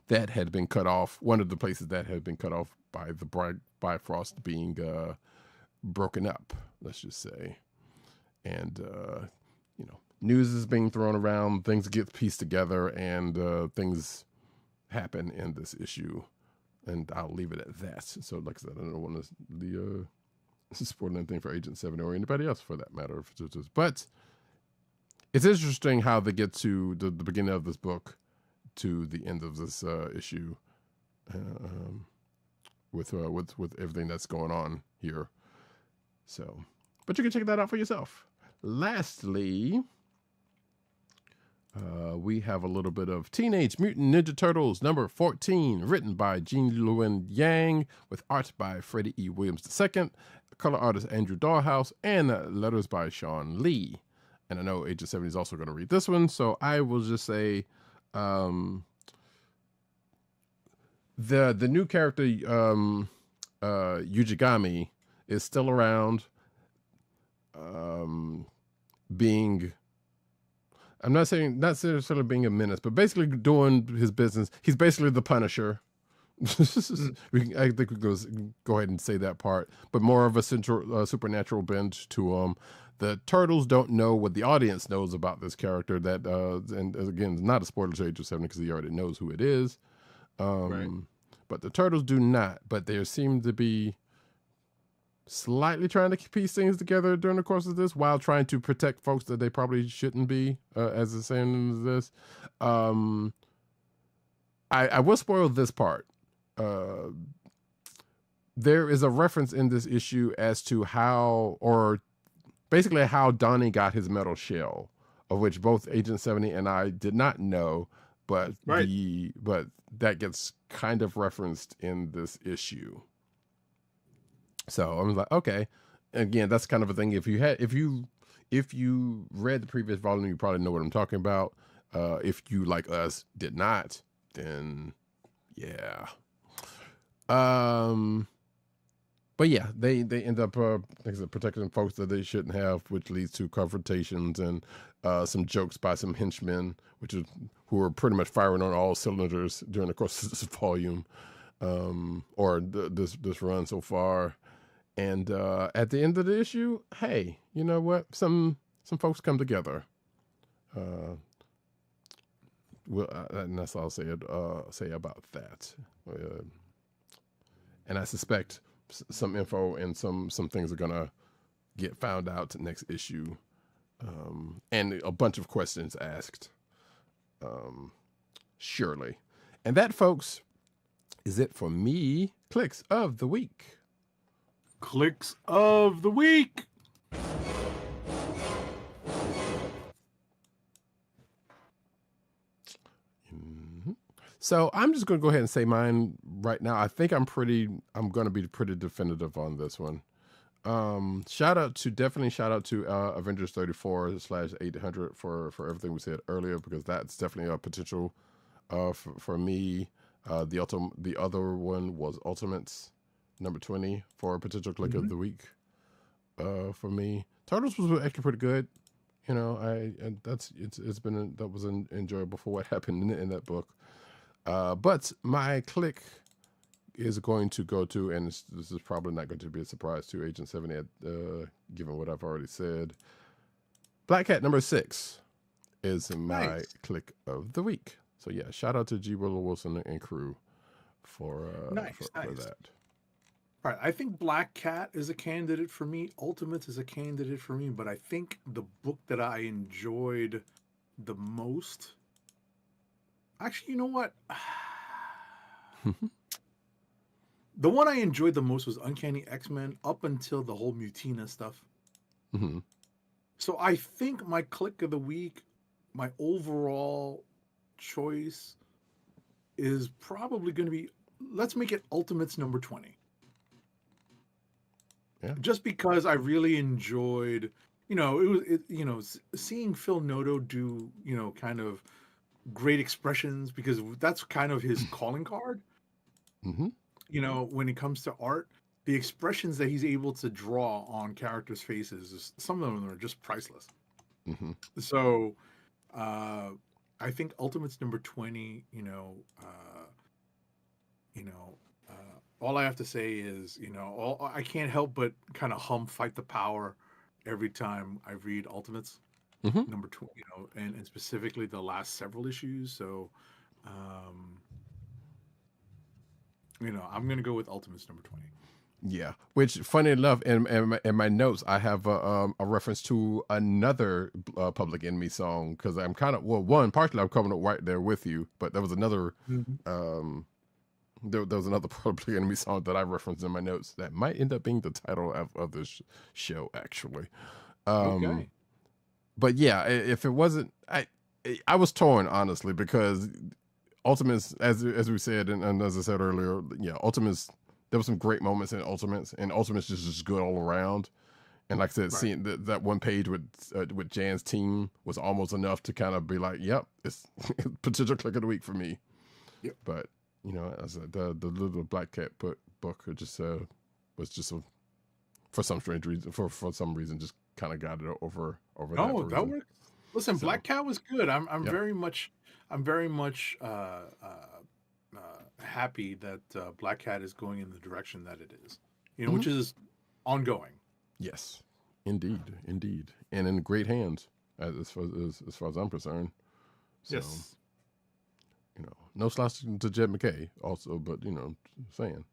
That had been cut off. One of the places that had been cut off by the Bifrost being broken up, let's just say. And, news is being thrown around, things get pieced together, and things happen in this issue. And I'll leave it at that. So, like I said, I don't want to spoil anything for Agent 70 or anybody else for that matter. But it's interesting how they get to the beginning of this book to the end of this issue with everything that's going on here. So, but you can check that out for yourself. Lastly, we have a little bit of Teenage Mutant Ninja Turtles #14, written by Jean Luen Yang, with art by Freddie E. Williams II, color artist Andrew Dahlhaus, and letters by Sean Lee. And I know Agent 70 is also going to read this one, so I will just say the new character Ujigami is still around, being, I'm not necessarily being a menace, but basically doing his business. He's basically the Punisher. I think we can go ahead and say that part, but more of a supernatural bend to him. The Turtles don't know what the audience knows about this character. That and again, it's not a spoiler to Age of 70 because he already knows who it is. Right. But the Turtles do not. But they seem to be slightly trying to piece things together during the course of this, while trying to protect folks that they probably shouldn't be, as the saying is this. I will spoil this part. There is a reference in this issue as to how Donnie got his metal shell, of which both Agent 70 and I did not know, but but that gets kind of referenced in this issue. So I was like, okay. Again, that's kind of a thing. If you if you read the previous volume, you probably know what I'm talking about. If you, like us, did not, then yeah. But yeah, they end up like I said, protecting folks that they shouldn't have, which leads to confrontations and some jokes by some henchmen, who are pretty much firing on all cylinders during the course of this volume, or this run so far. And at the end of the issue, hey, you know what? Some folks come together. And that's all I'll say about that. And I suspect some info and some things are gonna get found out next issue, and a bunch of questions asked, surely. And that, folks, is it for me. Kliqs of the week. Kliqs of the week. So I'm just going to go ahead and say mine right now. I think I'm going to be pretty definitive on this one. Shout out to Avengers 34/800 for everything we said earlier, because that's definitely a potential for me. The other one was Ultimates number 20 for a potential Kliq of the week for me. Turtles was actually pretty good. You know, that was enjoyable for what happened in that book. But my Kliq is going to go to, and this is probably not going to be a surprise to Agent 78, given what I've already said. Black Cat number 6 is my Kliq of the week. So yeah, shout out to G. Willow Wilson and crew for that. All right, I think Black Cat is a candidate for me. Ultimates is a candidate for me, but I think the book that I enjoyed the most. Actually, you know what? The one I enjoyed the most was Uncanny X-Men up until the whole Mutina stuff. Mm-hmm. So I think my Kliq of the week, my overall choice is probably going to be, let's make it Ultimates number 20. Yeah. Just because I really enjoyed, seeing Phil Noto do, kind of great expressions, because that's kind of his calling card. Mm-hmm. When it comes to art, the expressions that he's able to draw on characters' faces, some of them are just priceless. Mm-hmm. So I think Ultimates number 20, all I have to say is, I can't help but kind of hum Fight the Power every time I read Ultimates. Mm-hmm. Number 20, and specifically the last several issues. So, I'm going to go with Ultimates number 20. Yeah, which, funny enough, in my notes, I have a reference to another Public Enemy song, because I'm kind of, partially I'm coming up right there with you, but there was another, there was another Public Enemy song that I referenced in my notes that might end up being the title of this show, actually. Okay. But yeah, if it wasn't, I was torn, honestly, because Ultimates, as we said, and as I said earlier, yeah, Ultimates, there were some great moments in Ultimates, and Ultimates just good all around. And like I said, seeing that one page with Jan's team was almost enough to kind of be like, yep, it's potential Kliq of the week for me. Yep. But as the little Black Cat book was just for some strange reason, for some reason, just kind of got it over Oh, that works. Listen, So, Black Cat was good. I'm Yep. very much happy that Black Cat is going in the direction that it is, which is ongoing. Yes, indeed, and in great hands as far as I'm concerned. So, Yes. No slouch to Jed McKay also, but saying.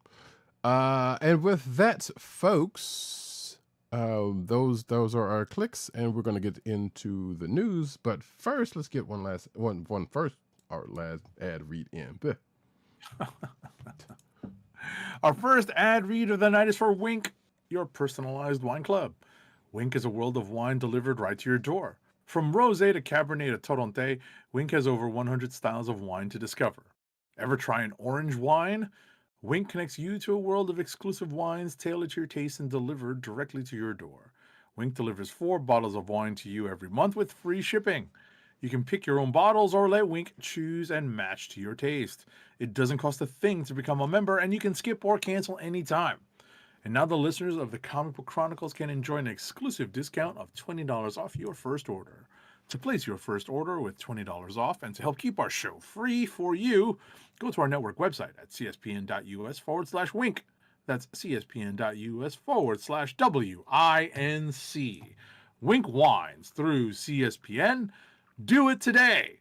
And with that, folks, those are our Kliqs, and we're going to get into the news. But first, let's get our last ad read in. Our first ad read of the night is for Wink, your personalized wine club. Wink is a world of wine delivered right to your door. From rosé to Cabernet to Torronté, Wink has over 100 styles of wine to discover. Ever try an orange wine? Wink connects you to a world of exclusive wines tailored to your taste and delivered directly to your door. Wink delivers 4 bottles of wine to you every month with free shipping. You can pick your own bottles or let Wink choose and match to your taste. It doesn't cost a thing to become a member, and you can skip or cancel anytime. And now the listeners of the Comic Book Chronicles can enjoy an exclusive discount of $20 off your first order. To place your first order with $20 off and to help keep our show free for you, go to our network website at cspn.us/wink. That's cspn.us/WINC. Wink wines through CSPN. Do it today.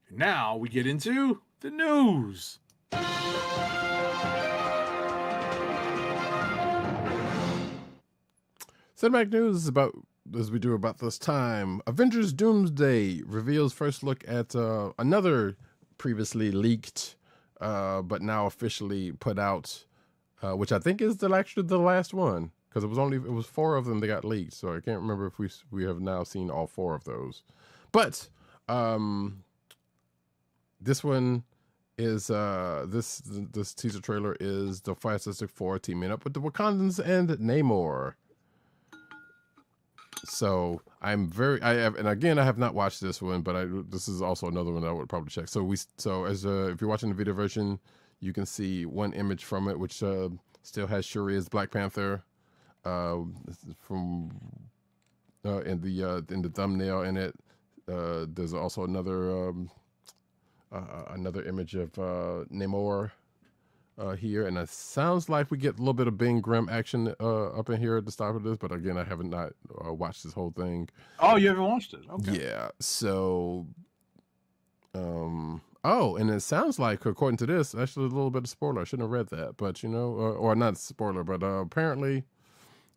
Now we get into the news. Cinematic news is about, as we do about this time, Avengers Doomsday reveals first look at another previously leaked, but now officially put out, which I think is actually the last one, because it was 4 of them that got leaked. So I can't remember if we have now seen all 4 of those. But this one is this teaser trailer is the Fantastic Four teaming up with the Wakandans and Namor. So I have not watched this one, but this is also another one that I would probably check. So if you're watching the video version, you can see one image from it, which still has Shuri as Black Panther, from in the thumbnail in it. There's also another image of Namor here, and it sounds like we get a little bit of Ben Grimm action up in here at the start of this, but again, I haven't watched this whole thing. Oh, you haven't watched it? Okay. Yeah. So, and it sounds like, according to this, actually a little bit of spoiler. I shouldn't have read that, but or not spoiler, but apparently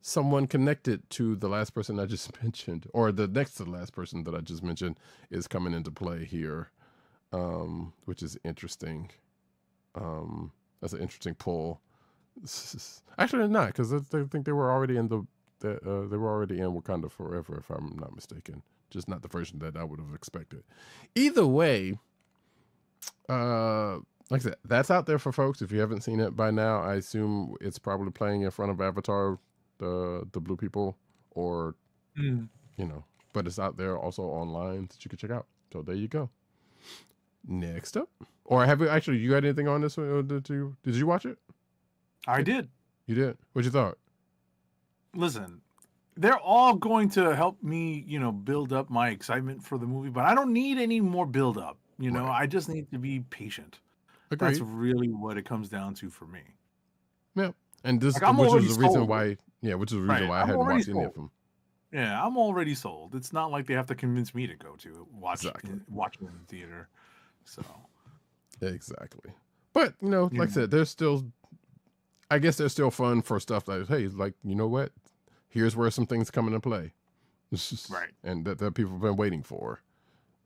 someone connected to the last person I just mentioned, or the next to the last person that I just mentioned, is coming into play here, which is interesting. That's an interesting pull. Actually, not, because I think they were already in Wakanda Forever, if I'm not mistaken. Just not the version that I would have expected. Either way, like I said, that's out there for folks. If you haven't seen it by now, I assume it's probably playing in front of Avatar, the blue people, or but it's out there also online that you can check out. So there you go. Next up. Or have you got anything on this one? Did you watch it? I did. You did? What you thought? Listen, they're all going to help me, build up my excitement for the movie, but I don't need any more build up. Right. I just need to be patient. Agreed. That's really what it comes down to for me. Yeah. And this, which is the reason why I hadn't watched any of them. Yeah, I'm already sold. It's not like they have to convince me to go to watch it in the theater. So exactly. But like I said, there's still, I guess there's still fun for stuff like, hey, like, you know what? Here's where some things come into play. Right. And that people have been waiting for.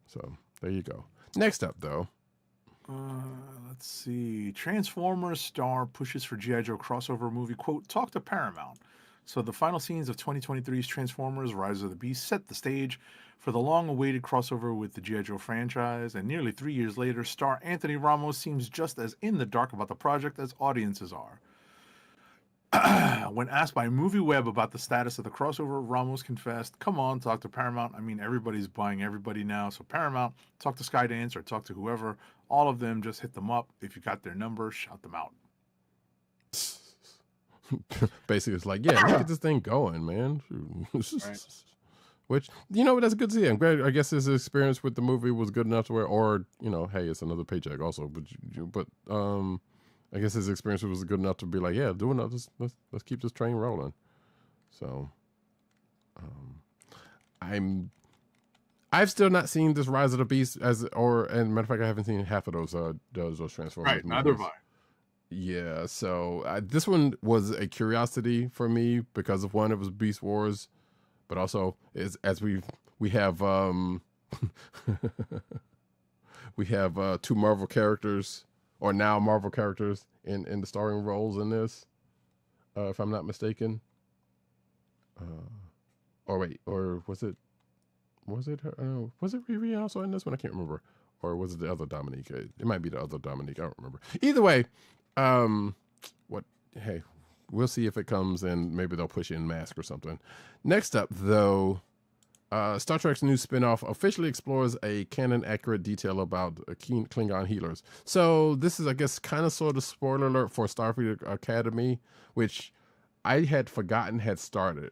So there you go. Next up, though. Let's see. Transformers star pushes for G.I. Joe crossover movie, quote, talk to Paramount. So the final scenes of 2023's Transformers Rise of the Beast set the stage for the long-awaited crossover with the G.I. Joe franchise, and nearly 3 years later, star Anthony Ramos seems just as in the dark about the project as audiences are. When asked by MovieWeb about the status of the crossover, Ramos confessed, come on, talk to Paramount. I mean, everybody's buying everybody now, so Paramount, talk to Skydance or talk to whoever. All of them, just hit them up. If you got their number, shout them out. Basically, it's like, yeah, let's get this thing going, man. Right. Which, that's good to see. I'm glad. I guess his experience with the movie was good enough to where, or, hey, it's another paycheck also. But I guess his experience was good enough to be like, yeah, let's keep this train rolling. So, I've still not seen this Rise of the Beast and matter of fact, I haven't seen half of those Transformers. Right, movies. Neither have I. Yeah, so this one was a curiosity for me because of one, it was Beast Wars, but also as we have we have 2 Marvel characters, or now Marvel characters in the starring roles in this, if I'm not mistaken. Or was it her? Was it Riri also in this one? I can't remember. Or was it the other Dominique? It might be the other Dominique. I don't remember. Either way, we'll see if it comes, and maybe they'll push in Mask or something. Next up, though, Star Trek's new spinoff officially explores a canon-accurate detail about Klingon healers. So this is, I guess, kind of sort of spoiler alert for Starfleet Academy, which I had forgotten had started.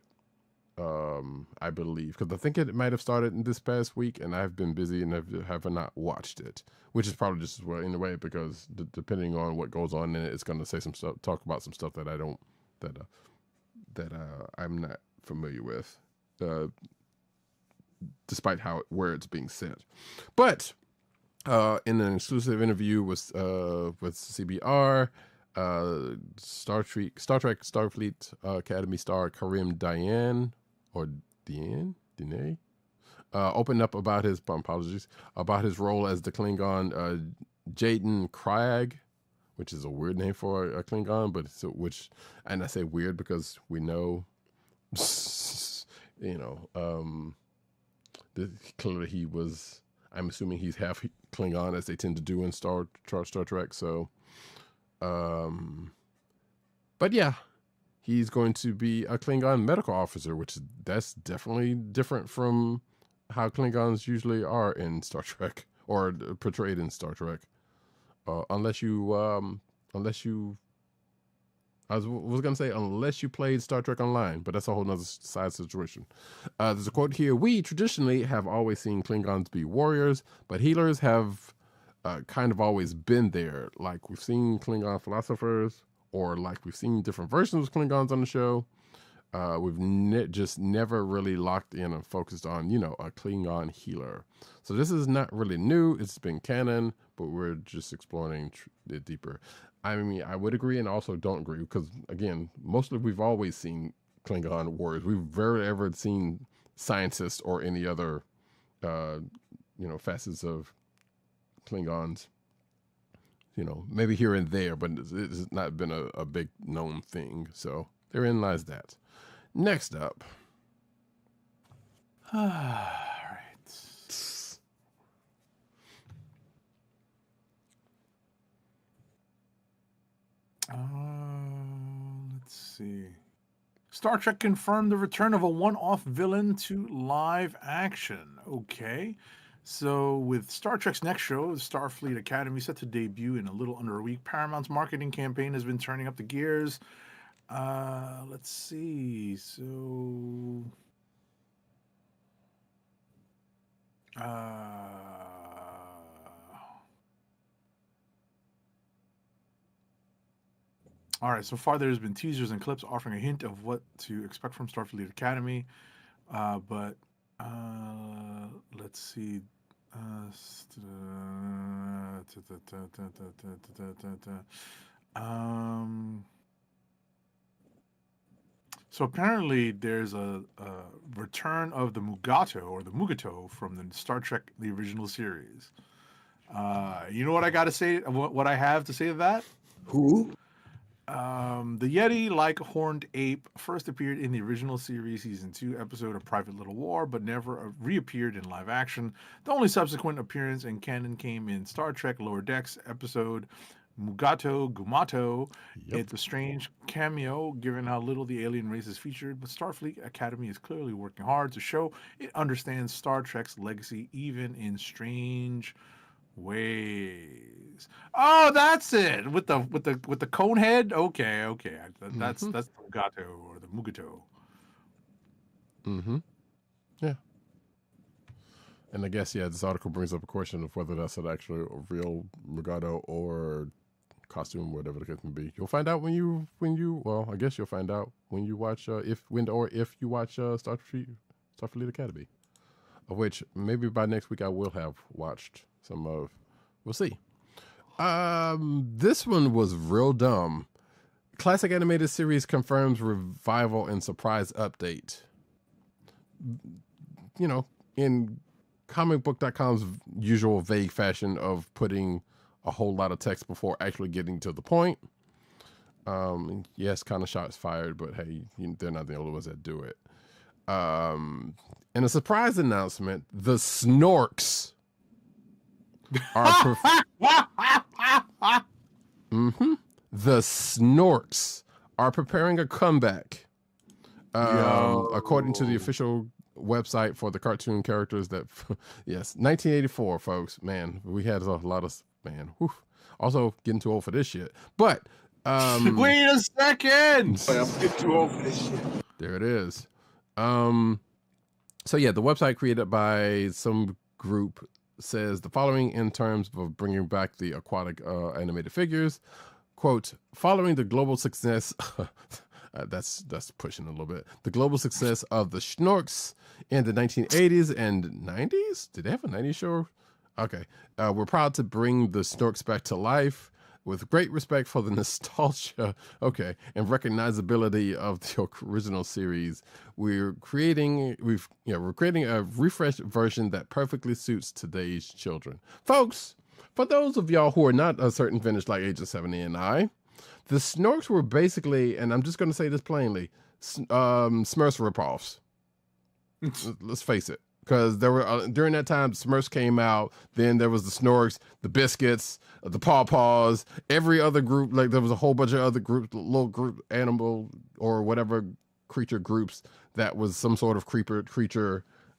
I believe, because I think it might have started in this past week, and I've been busy and have not watched it, which is probably just as well in a way, because depending on what goes on in it, it's going to say some stuff, talk about some stuff that I don't, that I'm not familiar with, despite where it's being sent. But in an exclusive interview with CBR, Star Trek Starfleet Academy star Karim Diane opened up about his about his role as the Klingon Jaden Krag, which is a weird name for a Klingon, but and I say weird because we know, clearly he was. I'm assuming he's half Klingon, as they tend to do in Star Trek. So, but yeah. He's going to be a Klingon medical officer, that's definitely different from how Klingons usually are in Star Trek, or portrayed in Star Trek. Unless you, I was going to say unless you played Star Trek Online, but that's a whole nother side situation. There's a quote here: "We traditionally have always seen Klingons be warriors, but healers have kind of always been there. Like we've seen Klingon philosophers, or like we've seen different versions of Klingons on the show. We've just never really locked in and focused on, a Klingon healer. So this is not really new. It's been canon, but we're just exploring it deeper." I mean, I would agree and also don't agree, because, again, mostly we've always seen Klingon warriors. We've rarely ever seen scientists or any other, facets of Klingons. Maybe here and there, but it's not been a big known thing. So therein lies that. Next up. All right. Let's see. Star Trek confirmed the return of a one-off villain to live action. Okay. So with Star Trek's next show, Starfleet Academy, set to debut in a little under a week, Paramount's marketing campaign has been turning up the gears. Let's see. So, all right. So far, there's been teasers and clips offering a hint of what to expect from Starfleet Academy. But let's see. So apparently there's a return of the Mugato from the Star Trek, the original series. You know what I got to say? What I have to say to that? Who? The Yeti-like horned ape first appeared in the original series season 2 episode of Private Little War, but never reappeared in live action. The only subsequent appearance in canon came in Star Trek Lower Decks episode Mugato Gumato. Yep. It's a strange cameo given how little the alien race is featured, but Starfleet Academy is clearly working hard to show it understands Star Trek's legacy even in strange ways. Oh, that's it. With the cone head. Okay. That's the Mugato or the Mugato. Mm-hmm. Yeah. And I guess this article brings up a question of whether that's actually a real Mugato or costume, whatever the case may be. You'll find out when you well, I guess you'll find out when you watch if you watch Starfleet Academy, of which maybe by next week I will have watched some of. We'll see. This one was real dumb. Classic animated series confirms revival and surprise update. In comicbook.com's usual vague fashion of putting a whole lot of text before actually getting to the point. Yes, kind of shots fired, but hey, they're not the only ones that do it. In a surprise announcement, the Snorks are the Snorks are preparing a comeback. According to the official website for the cartoon characters that, yes, 1984, folks. Man, we had a lot of, man, whew. Also getting too old for this shit. But, wait a second! I'm getting too old for this shit. There it is. So yeah, the website created by some group says the following in terms of bringing back the aquatic animated figures. Quote, following the global success, that's pushing a little bit. The global success of the Snorks in the 1980s and 90s. Did they have a 90s show? Okay. We're proud to bring the Snorks back to life with great respect for the nostalgia, okay, and recognizability of the original series. We're creating a refreshed version that perfectly suits today's children. Folks, for those of y'all who are not a certain vintage like Agent 70 and I, the Snorks were basically, and I'm just going to say this plainly, Smurfs ripoffs. Let's face it. Because there were during that time, Smurfs came out. Then there was the Snorks, the Biscuits, the Paw Paws, every other group. Like there was a whole bunch of other groups, little group animal or whatever creature groups that was some sort of creature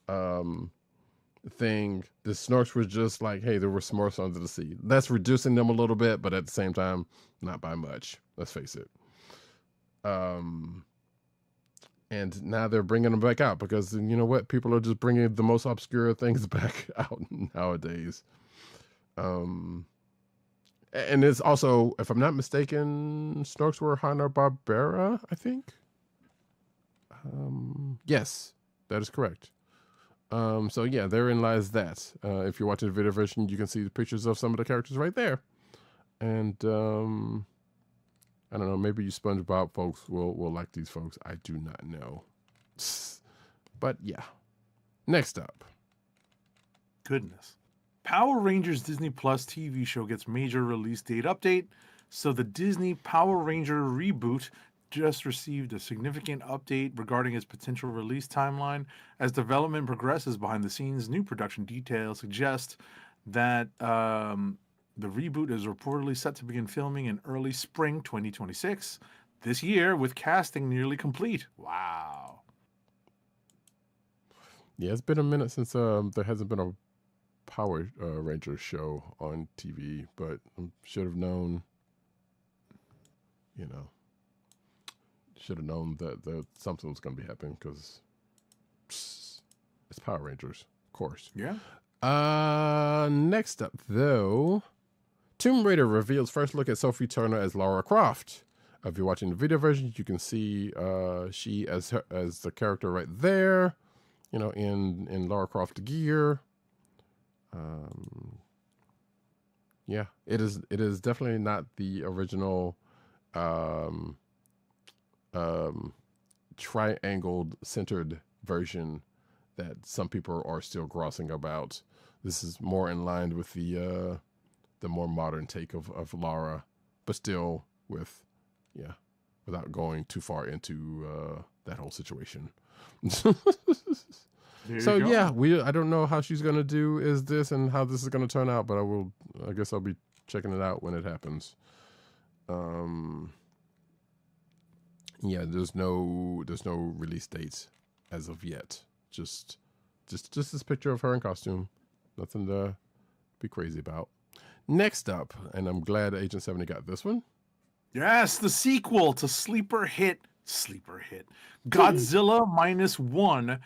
thing. The Snorks were just like, hey, there were Smurfs under the sea. That's reducing them a little bit, but at the same time, not by much. Let's face it. And now they're bringing them back out because, you know what? People are just bringing the most obscure things back out nowadays. And it's also, if I'm not mistaken, Snorks were Hanna-Barbera, I think. Yes, that is correct. So yeah, therein lies that. If you're watching the video version, you can see the pictures of some of the characters right there. And I don't know, maybe you SpongeBob folks will like these folks. I do not know. But yeah. Next up. Goodness. Power Rangers Disney Plus TV show gets major release date update. So the Disney Power Ranger reboot just received a significant update regarding its potential release timeline. As development progresses behind the scenes, new production details suggest that the reboot is reportedly set to begin filming in early spring 2026 this year, with casting nearly complete. Wow. Yeah, it's been a minute since there hasn't been a Power Rangers show on TV, but I should have known, that something was going to be happening because it's Power Rangers, of course. Yeah. Next up, though, Tomb Raider reveals first look at Sophie Turner as Lara Croft. If you're watching the video version, you can see she as the character right there, in Lara Croft gear. Yeah, it is definitely not the original triangled centered version that some people are still grossing about. This is more in line with the more modern take of Lara, but still without going too far into that whole situation. So yeah, I don't know how she's gonna do this and how this is gonna turn out, but I guess I'll be checking it out when it happens. Yeah, there's no release dates as of yet. Just this picture of her in costume. Nothing to be crazy about. Next up, and I'm glad Agent 70 got this one. Yes, the sequel to sleeper hit Godzilla Minus One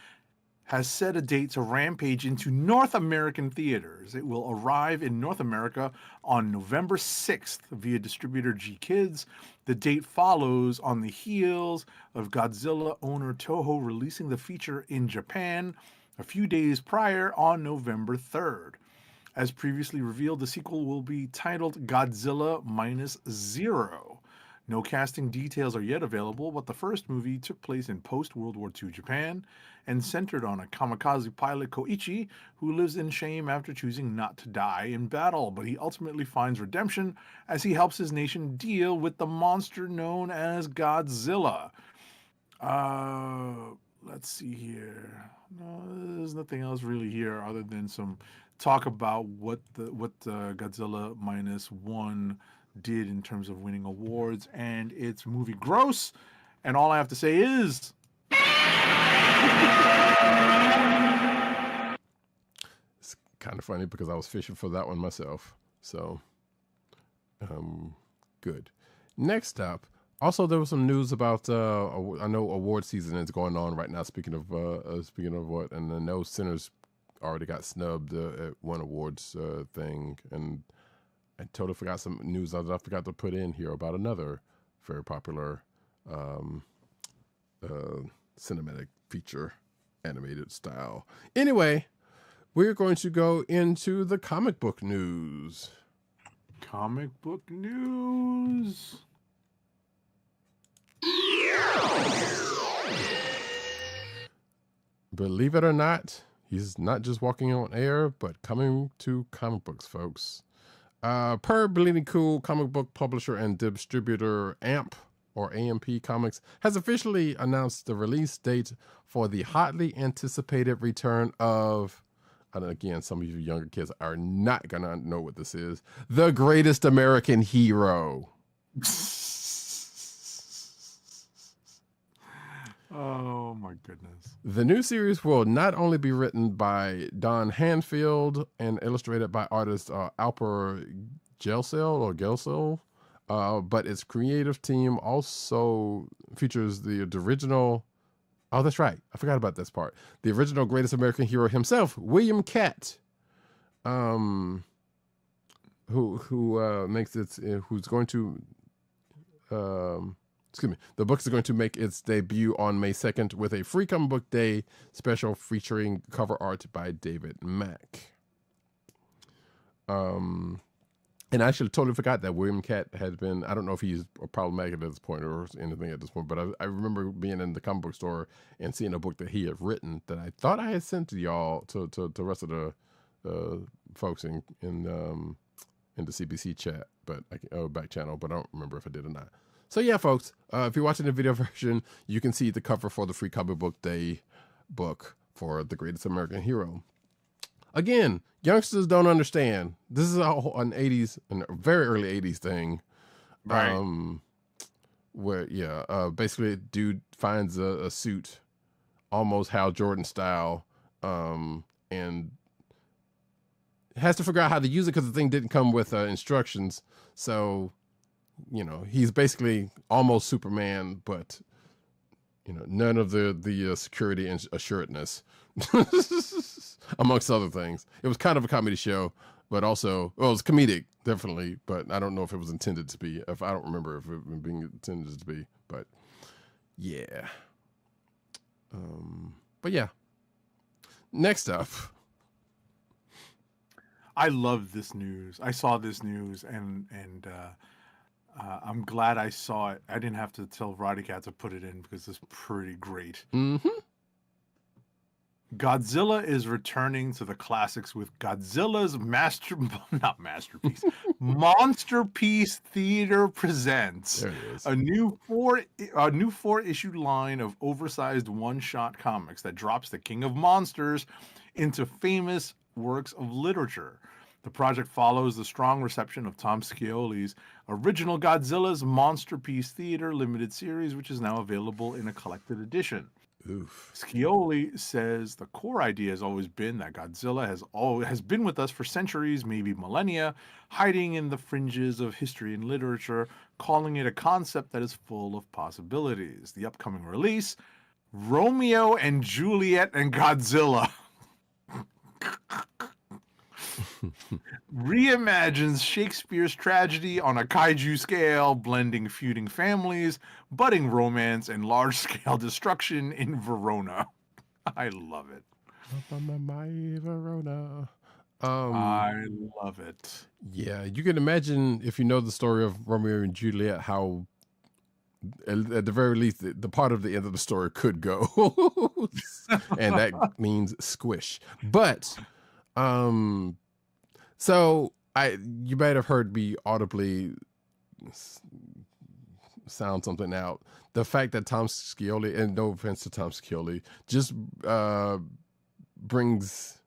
has set a date to rampage into North American theaters. It will arrive in North America on November 6th via distributor G Kids. The date follows on the heels of Godzilla owner Toho releasing the feature in Japan a few days prior on November 3rd. As previously revealed, the sequel will be titled Godzilla Minus Zero. No casting details are yet available, but the first movie took place in post-World War II Japan and centered on a kamikaze pilot Koichi who lives in shame after choosing not to die in battle, but he ultimately finds redemption as he helps his nation deal with the monster known as Godzilla. Let's see here. No, there's nothing else really here other than some talk about what the Godzilla Minus One did in terms of winning awards, and it's movie gross. And all I have to say is, It's kind of funny because I was fishing for that one myself. So, good. Next up, also there was some news about I know award season is going on right now. Speaking of what, and I know Sinners already got snubbed at one awards thing, and I totally forgot some news that I forgot to put in here about another very popular cinematic feature animated style. Anyway, we're going to go into the comic book news. comic book news. Believe it or not, he's not just walking on air, but coming to comic books, folks. Per Bleeding Cool, comic book publisher and distributor AMP or AMP Comics has officially announced the release date for the hotly anticipated return of, and again, some of you younger kids are not gonna know what this is, The Greatest American Hero. Oh my goodness. The new series will not only be written by Don Hanfield and illustrated by artist Alper Gelsel, but its creative team also features the original. Oh, that's right. I forgot about this part. The original Greatest American Hero himself, William Cat, who makes its who's going to excuse me. The book is going to make its debut on May 2nd with a free comic book day special featuring cover art by David Mack. And I actually totally forgot that William Cat had been, I don't know if he's problematic at this point or anything at this point, but I remember being in the comic book store and seeing a book that he had written that I thought I had sent to y'all, to the rest of the folks in the CBC chat, but back channel, but I don't remember if I did or not. So yeah, folks, if you're watching the video version, you can see the cover for the free comic book day book for The Greatest American Hero. Again, youngsters don't understand. This is an 80s, a very early 80s thing. Right. Where, basically, dude finds a suit, almost Hal Jordan style, and has to figure out how to use it because the thing didn't come with instructions. So, he's basically almost Superman, but, none of the security and assuredness. Amongst other things. It was kind of a comedy show, but also, well, it was comedic, definitely, but I don't know if it was intended to be, I don't remember if it was being intended to be, but yeah. But yeah. Next up. I love this news. I saw this news and I'm glad I saw it. I didn't have to tell Roddykat to put it in because it's pretty great. Mm-hmm. Godzilla is returning to the classics with Godzilla's Monsterpiece Theater presents There it is. a new four-issue line of oversized one-shot comics that drops the King of Monsters into famous works of literature. The project follows the strong reception of Tom Scioli's original Godzilla's Monsterpiece Theater limited series, which is now available in a collected edition. Oof. Scioli says the core idea has always been that Godzilla has been with us for centuries, maybe millennia, hiding in the fringes of history and literature, calling it a concept that is full of possibilities. The upcoming release, Romeo and Juliet and Godzilla, reimagines Shakespeare's tragedy on a kaiju scale, blending feuding families, budding romance, and large-scale destruction in Verona. I love it. Verona. I love it. Yeah, you can imagine, if you know the story of Romeo and Juliet, how at the very least the part of the end of the story could go. And that means squish. But so you might have heard me audibly sound something out. The fact that Tom Scioli, and no offense to Tom Scioli, just brings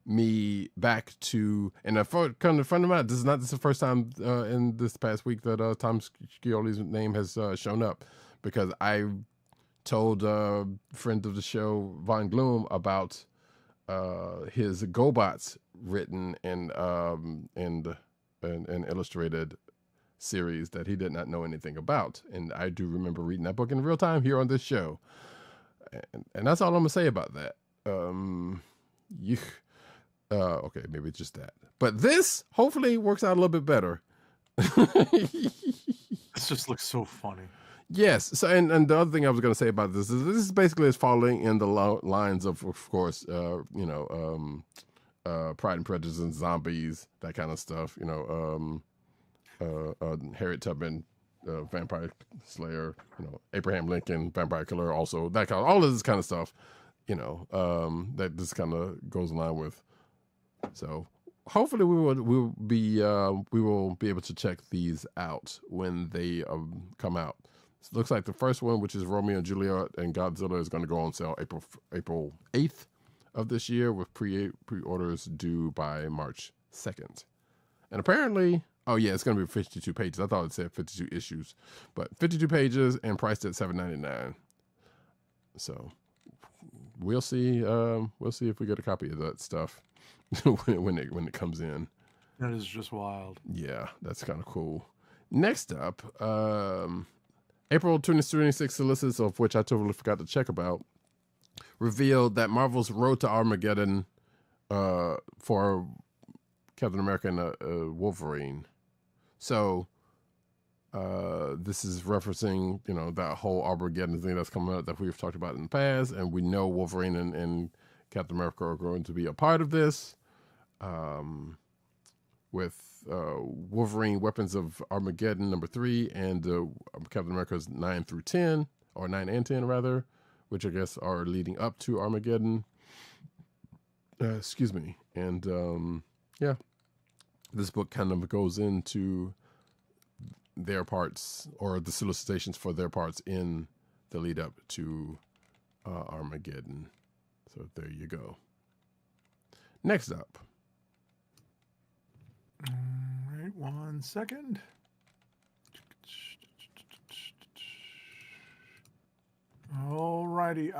me back to, and kind of fun out. This is the first time in this past week that Tom Scioli's name has shown up, because I told a friend of the show, Von Gloom, about his GoBots written and illustrated series that he did not know anything about, and I do remember reading that book in real time here on this show, and that's all I'm gonna say about that. Okay, maybe it's just that, but this hopefully works out a little bit better. This just looks so funny. Yes. So, and the other thing I was going to say about this is basically is following in the lines of course, Pride and Prejudice and zombies, that kind of stuff. Harriet Tubman, Vampire Slayer. Abraham Lincoln, Vampire Killer. Also, that kind of, all of this kind of stuff. That this kind of goes in line with. So hopefully we will be able to check these out when they come out. It looks like the first one, which is Romeo and Juliet and Godzilla, is going to go on sale April 8th of this year, with pre-orders due by March 2nd. And apparently, it's going to be 52 pages. I thought it said 52 issues, but 52 pages and priced at $7.99. So we'll see. We'll see if we get a copy of that stuff when it comes in. That is just wild. Yeah, that's kind of cool. Next up, April 2026 solicits, of which I totally forgot to check about, revealed that Marvel's Road to Armageddon for Captain America and Wolverine. So this is referencing, that whole Armageddon thing that's coming up that we've talked about in the past, and we know Wolverine and Captain America are going to be a part of this. With Wolverine Weapons of Armageddon #3 and Captain America's 9 through 10, or 9 and 10 rather, which I guess are leading up to Armageddon. Excuse me. And this book kind of goes into their parts, or the solicitations for their parts in the lead up to Armageddon. So there you go. Next up. All right, 1 second. Alrighty.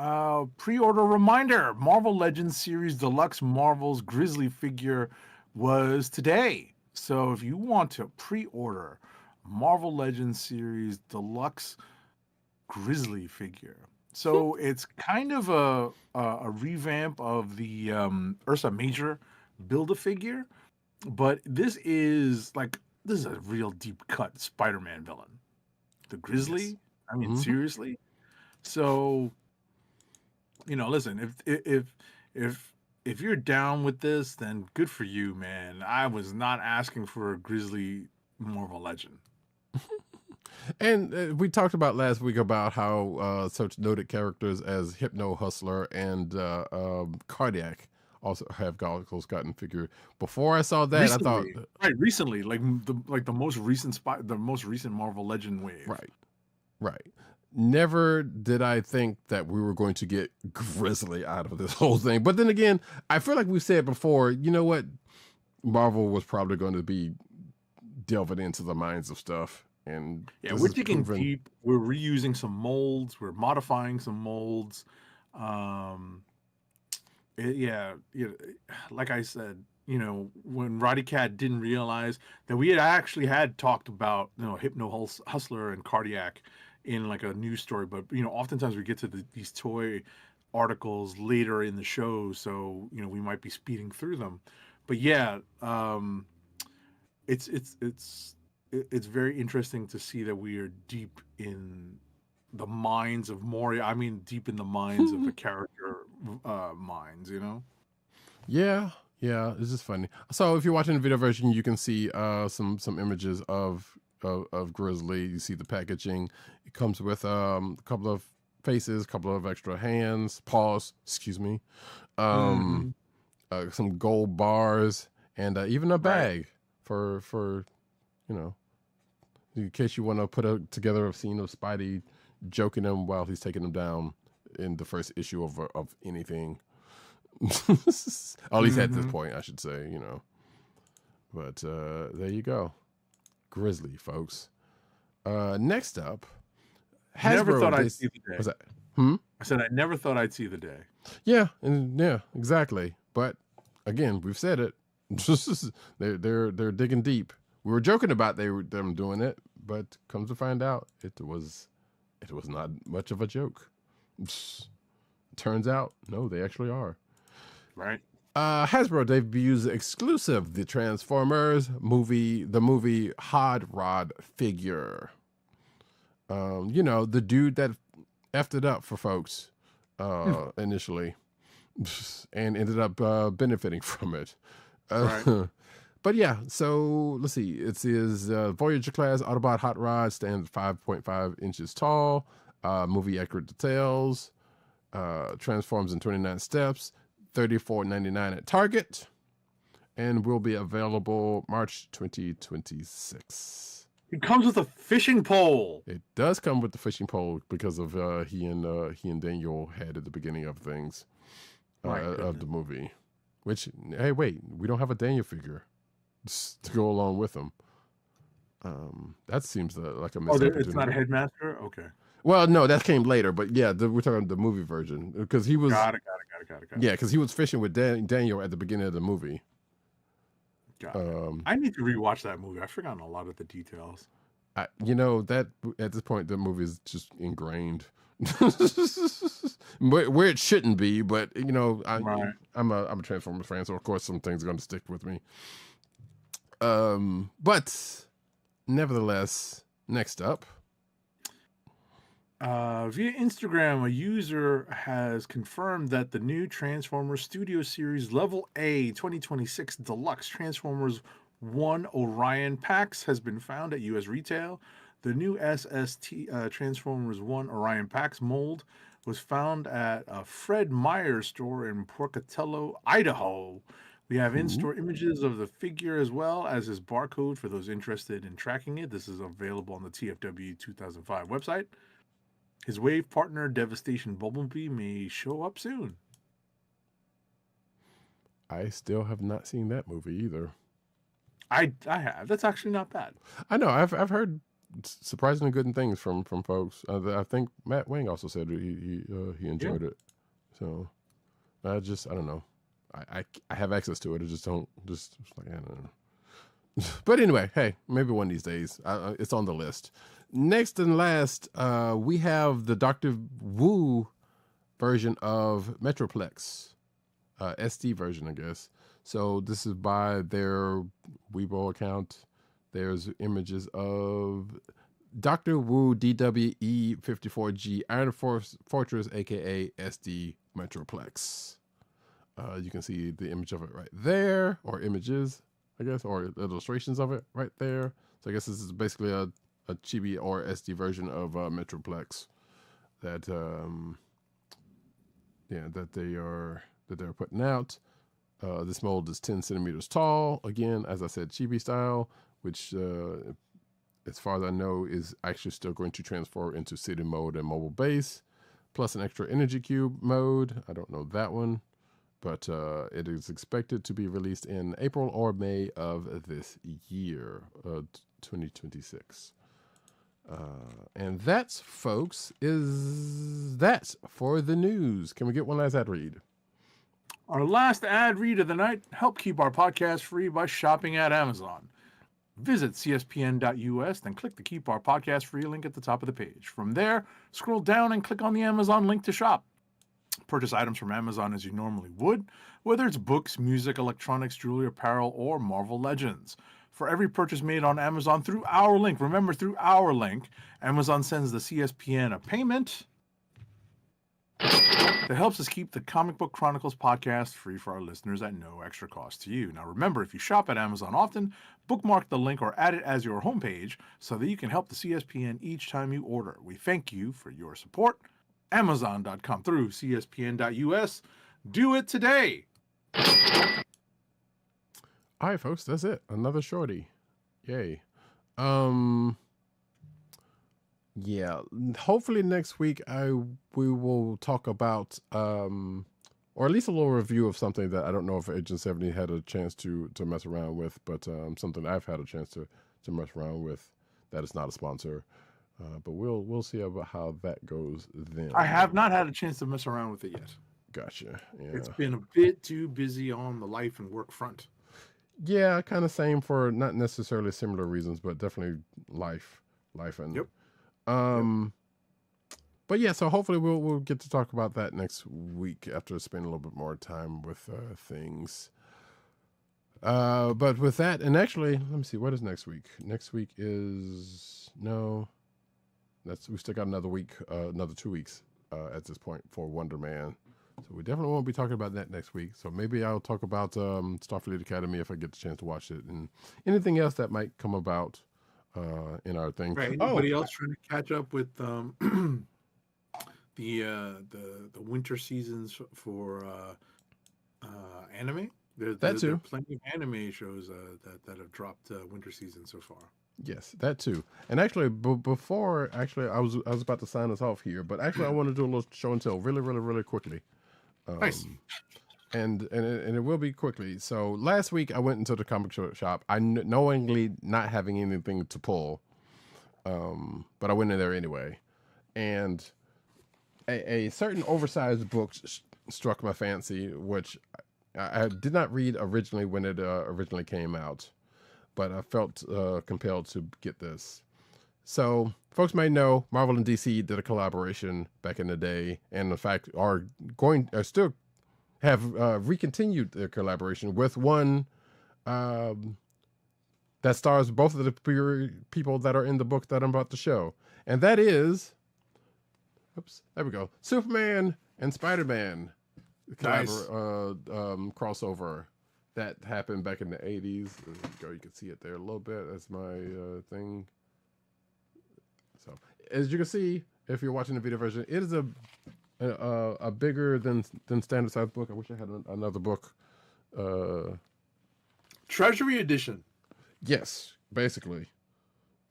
Pre-order reminder: Marvel Legends Series Deluxe Marvel's Grizzly figure was today. So if you want to pre-order Marvel Legends Series Deluxe Grizzly figure, so it's kind of a revamp of the Ursa Major Build-A-Figure. But this is a real deep cut Spider-Man villain. The Grizzly? Yes. I mean, seriously? So, listen, if you're down with this, then good for you, man. I was not asking for a Grizzly Marvel Legend. And we talked about last week about how such noted characters as Hypno Hustler and Cardiac also have gotten figured. Before I saw that, recently, I thought recently, the most recent Marvel Legend wave. Right. Never did I think that we were going to get Grizzly out of this whole thing. But then again, I feel like we've said before, you know what? Marvel was probably going to be delving into the minds of stuff. And we're digging deep. We're reusing some molds. We're modifying some molds. Like I said, when Roddykat didn't realize that we had talked about, Hypno Hustler and Cardiac in like a news story, but oftentimes we get to these toy articles later in the show, so we might be speeding through them. But it's very interesting to see that we are deep in the minds of Moria. I mean, deep in the minds of the character minds, Yeah, it's just funny. So if you're watching the video version, you can see some images of Grizzly. You see the packaging. It comes with a couple of faces, a couple of extra hands, paws, excuse me, some gold bars, and even a bag for in case you want to put together a scene of Spidey joking him while he's taking him down in the first issue of anything. At least at this point, I should say, you know. But there you go. Grizzly, folks. Next up, Hasbro. Never thought I'd see the day. What's that? I said I never thought I'd see the day. Yeah, and yeah, exactly. But again, we've said it. they're digging deep. We were joking about them doing it, but comes to find out, it was not much of a joke. Turns out, no, they actually are. Right. Hasbro debuts exclusive the Transformers movie, the movie Hot Rod figure. You know, the dude that effed it up for folks initially and ended up benefiting from it. Right. But yeah, so let's see. It is Voyager class Autobot Hot Rod, stands 5.5 inches tall, movie accurate details, transforms in 29 steps, $34.99 at Target, and will be available March 2026. It comes with a fishing pole. It does come with the fishing pole because of he and Daniel had at the beginning of things of the movie. Which, hey, wait, we don't have a Daniel figure to go along with him. That seems like a mistake. Oh, it's not a headmaster? Okay. Well, no, that came later, but yeah, we're talking the movie version because he was. Got it. Yeah, because he was fishing with Daniel at the beginning of the movie. Got it. I need to rewatch that movie. I've forgotten a lot of the details. You know that at this point the movie is just ingrained. Where it shouldn't be, but you know, I'm a Transformers fan, so of course some things are going to stick with me. But nevertheless, next up, via Instagram, a user has confirmed that the new Transformers Studio Series Level A 2026 Deluxe Transformers 1 Orion packs has been found at U.S. retail. The new SST Transformers 1 Orion Packs mold was found at a Fred Meyer store in Pocatello, Idaho. We have in-store images of the figure as well as his barcode for those interested in tracking it. This is available on the TFW 2005 website. His wave partner, Devastation Bumblebee, may show up soon. I still have not seen that movie either. I have. That's actually not bad. I know. I've heard surprisingly good things from folks. I think Matt Wing also said he enjoyed it. So I don't know. I have access to it. I just don't like I don't know. But anyway, hey, maybe one of these days. It's on the list. Next and last, we have the Dr. Wu version of Metroplex, SD version, I guess. So this is by their Weibo account. There's images of Dr. Wu DWE 54G Iron Fortress, aka SD Metroplex. You can see the image of it right there, or images, I guess, or illustrations of it right there. So I guess this is basically a chibi or SD version of Metroplex that they're putting out. This mold is 10 centimeters tall. Again, as I said, chibi style, which as far as I know is actually still going to transfer into city mode and mobile base, plus an extra energy cube mode. I don't know that one, but it is expected to be released in April or May of this year, 2026. And that's, folks, is that for the news. Can we get one last ad read? Our last ad read of the night. Help keep our podcast free by shopping at Amazon. Visit cspn.us, then click the Keep Our Podcast Free link at the top of the page. From there, scroll down and click on the Amazon link to shop. Purchase items from Amazon as you normally would, whether it's books, music, electronics, jewelry, apparel, or Marvel Legends. For every purchase made on Amazon through our link, remember, through our link, Amazon sends the CSPN a payment that helps us keep the Comic Book Chronicles podcast free for our listeners at no extra cost to you. Now, remember, if you shop at Amazon often, bookmark the link or add it as your homepage so that you can help the CSPN each time you order. We thank you for your support. Amazon.com through CSPN.us. Do it today. All right, folks, that's it. Another shorty. Yay. Yeah, hopefully next week we will talk about or at least a little review of something that I don't know if Agent 70 had a chance to mess around with, but something I've had a chance to mess around with that is not a sponsor. But we'll see about how that goes then. I have not had a chance to mess around with it yet. Gotcha. Yeah. It's been a bit too busy on the life and work front. Yeah, kind of same for not necessarily similar reasons, but definitely life and Yep. But yeah, so hopefully we'll get to talk about that next week after spending a little bit more time with things. But with that, and actually, let me see, what is next week? Next week is we still got another week, another 2 weeks at this point for Wonder Man. So we definitely won't be talking about that next week. So maybe I'll talk about Starfleet Academy if I get the chance to watch it, and anything else that might come about in our thing. Right. Anybody else trying to catch up with the winter seasons for anime? There are plenty of anime shows that have dropped winter season so far. Yes, that too. And actually, before I was about to sign us off here, but actually I want to do a little show and tell really quickly. Nice. And it will be quickly. So last week I went into the comic shop. I knowingly not having anything to pull, but I went in there anyway, and a certain oversized book struck my fancy, which I did not read originally when it originally came out, but I felt compelled to get this. So folks may know Marvel and DC did a collaboration back in the day, and in fact are still have recontinued their collaboration with one that stars both of the people that are in the book that I'm about to show, and that is, there we go, Superman and Spider-Man crossover that happened back in the 80s. There you go, you can see it there a little bit. That's my thing. So as you can see, if you're watching the video version, it is a bigger than standard size book. I wish I had another book. Treasury edition. Yes, basically.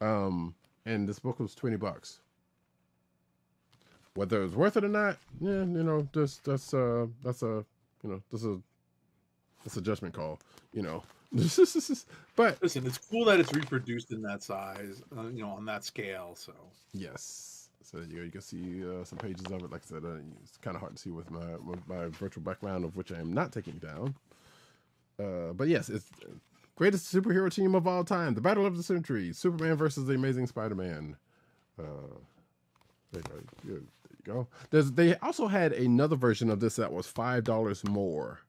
And this book was $20. Whether it's worth it or not, yeah, that's a judgment call, But listen, it's cool that it's reproduced in that size, on that scale. So yes, so you can see some pages of it. Like I said, it's kind of hard to see with my virtual background, of which I am not taking down. But yes, it's greatest superhero team of all time, the battle of the century: Superman versus the Amazing Spider-Man. There you go. They also had another version of this that was $5 more.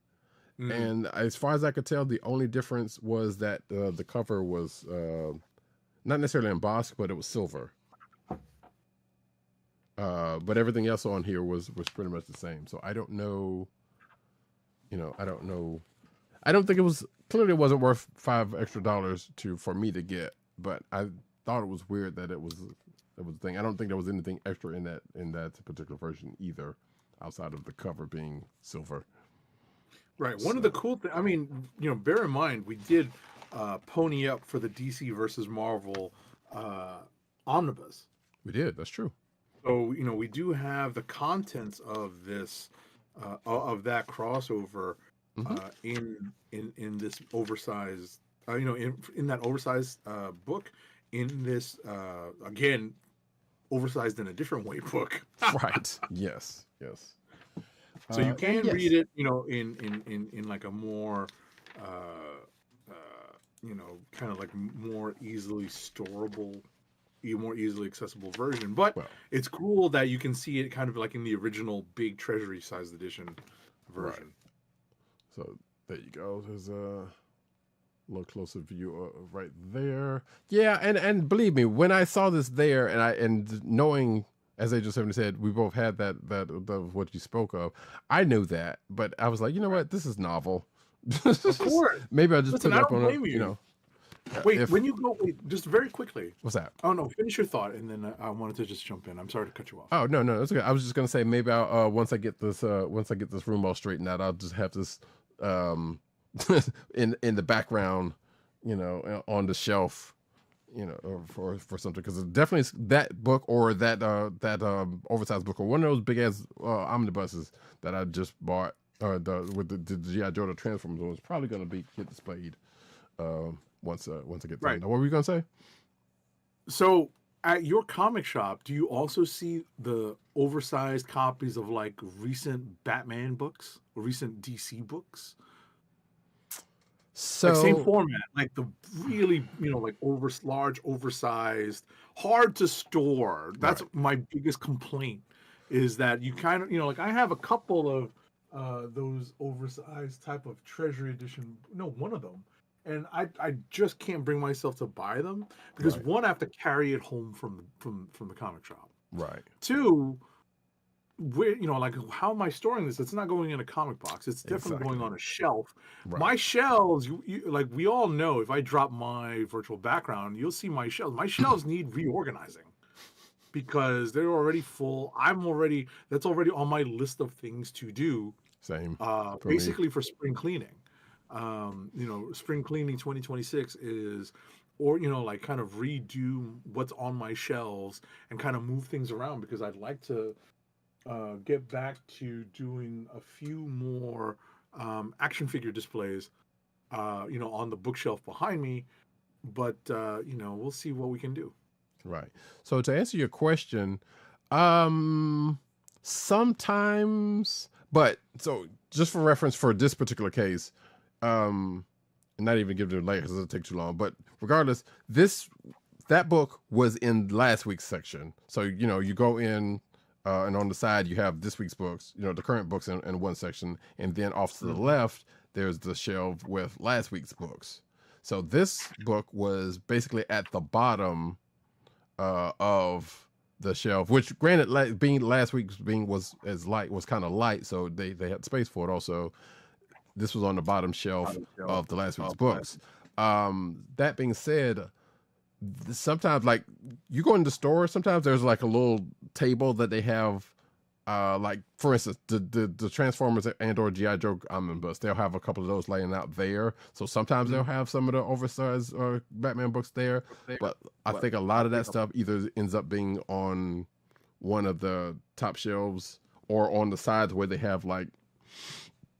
And as far as I could tell, the only difference was that the cover was not necessarily embossed, but it was silver. But everything else on here was pretty much the same. So I don't know. I don't know. I don't think it was, clearly it wasn't worth $5 extra for me to get. But I thought it was weird that it was the thing. I don't think there was anything extra in that particular version either, outside of the cover being silver. Right. One of the cool things, bear in mind, we did pony up for the DC versus Marvel omnibus. We did. That's true. So, we do have the contents of this, of that crossover in this oversized, in that oversized book, in this, again, oversized in a different way book. Right. Yes. So you can read it, in like a more, kind of like more easily storable, more easily accessible version. But it's cool that you can see it kind of like in the original big treasury sized edition version. Right. So there you go. There's a little closer view right there. Yeah, and believe me, when I saw this there, and knowing, as Agent 70 said, we both had that what you spoke of. I knew that, but I was like, you know what? This is novel. Of course. Maybe I'll just put it up on Wait, when you go, just very quickly. What's that? Oh no, finish your thought, and then I wanted to just jump in. I'm sorry to cut you off. Oh no, it's okay. I was just gonna say maybe I'll once I get this room all straightened out, I'll just have this in the background, on the shelf, for something, because definitely that book or that oversized book or one of those big ass omnibuses that I just bought with the GI Joe the Transformers one, is probably going to get displayed once it gets Right. done. What were you going to say? So at your comic shop, do you also see the oversized copies of like recent Batman books or recent DC books? So Like same format, like the really, like large, oversized, hard to store. That's Right. my biggest complaint is that you kind of, like I have a couple of those oversized type of treasury edition. No, one of them. And I just can't bring myself to buy them because Right. one, I have to carry it home from the comic shop. Right. Two, where like how am I storing this? It's not going in a comic box. It's definitely going Exactly. on a shelf. Right. My shelves, you like we all know, if I drop my virtual background, you'll see my shelves. My shelves need reorganizing because they're already full. That's already on my list of things to do. Same. For Basically for spring cleaning. Spring cleaning 2026 is, or like kind of redo what's on my shelves and kind of move things around because I'd like to get back to doing a few more action figure displays, on the bookshelf behind me. But we'll see what we can do. Right. So to answer your question, sometimes, but so just for reference for this particular case, and not even give it away because it'll take too long. But regardless, that book was in last week's section. So you go in. And on the side, you have this week's books, the current books in one section. And then off to the left, there's the shelf with last week's books. So this book was basically at the bottom of the shelf, which granted, being last week's was kind of light. So they had space for it. Also, this was on the bottom shelf of the last week's books. That being said, sometimes like you go in the store, sometimes there's like a little table that they have, like for instance the Transformers and or GI Joe omnibus, they'll have a couple of those laying out there. So sometimes they'll have some of the oversized Batman books there, but I think a lot of that stuff either ends up being on one of the top shelves or on the sides where they have like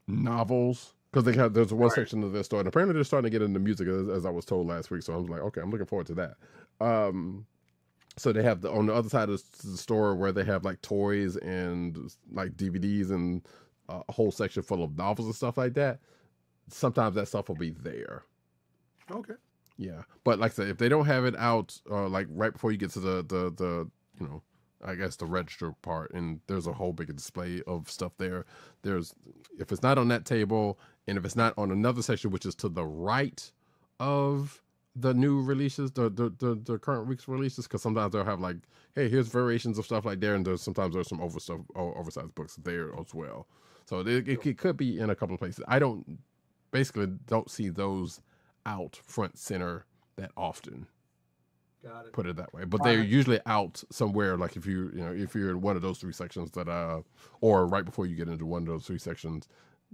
novels. Because there's one section of their store, and apparently they're starting to get into music, as I was told last week. So I was like, okay, I'm looking forward to that. So they have on the other side of the store where they have like toys and like DVDs and a whole section full of novels and stuff like that. Sometimes that stuff will be there. Okay. Yeah, but like I said, if they don't have it out, like right before you get to the I guess the register part, and there's a whole big display of stuff there. If it's not on that table, and if it's not on another section, which is to the right of the new releases, the current week's releases, because sometimes they'll have like, hey, here's variations of stuff like there, and sometimes there's some oversized books there as well. So it could be in a couple of places. I don't see those out front center that often. Got it. Put it that way, but they're usually out somewhere. Like if you're in one of those three sections or right before you get into one of those three sections,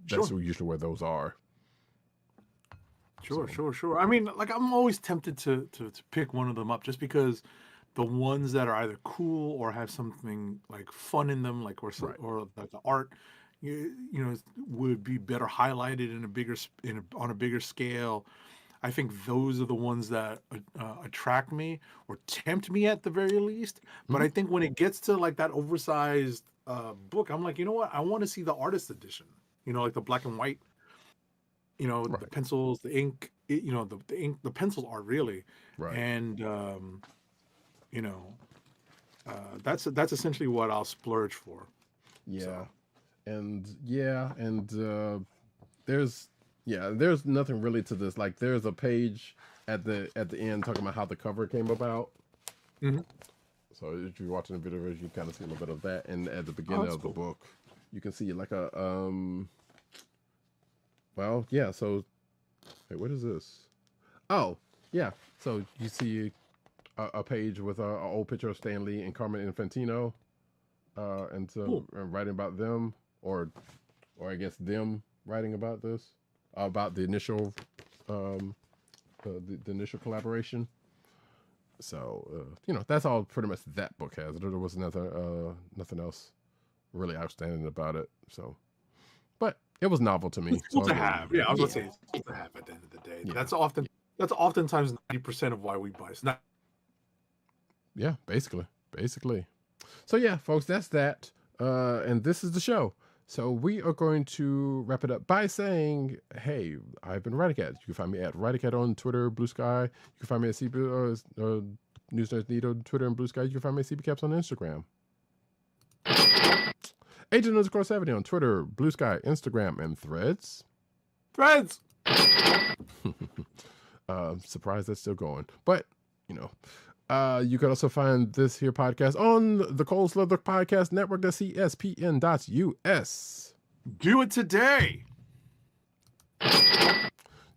that's usually where those are. Sure. I mean, like I'm always tempted to pick one of them up just because the ones that are either cool or have something like fun in them, like or like the art, would be better highlighted on a bigger scale. I think those are the ones that attract me or tempt me at the very least. But I think when it gets to like that oversized book, I'm like, you know what? I want to see the artist edition. Like the black and white. The pencils, the ink. The ink, the pencils are really. Right. And that's essentially what I'll splurge for. Yeah, so. and there's nothing really to this. Like there's a page at the end talking about how the cover came about. Mm-hmm. So if you're watching the video version, you kind of see a little bit of that. And at the beginning of the book, you can see like a So wait, what is this? Oh yeah. So you see a page with an old picture of Stan Lee and Carmen Infantino, and writing about them, or I guess them writing about this. About the initial, the initial collaboration. So that's all pretty much that book has. There was nothing else really outstanding about it. So, but It was novel to me. It's cool so to have. Yeah, I was gonna say it's cool to have at the end of the day. Yeah. That's oftentimes 90% of why we buy. It's not. Yeah, basically. So yeah, folks, that's that. And this is the show. So we are going to wrap it up by saying, hey, I've been Roddykat. You can find me at Roddykat on Twitter, Blue Sky. You can find me at News Nerds Need on Twitter and Blue Sky. You can find me at CBCaps on Instagram. Agent _ 70 on Twitter, Blue Sky, Instagram, and Threads. Surprised that's still going. But, you know. You can also find this here podcast on the Cold Slither Podcast Network, that's CSPN.us. Do it today.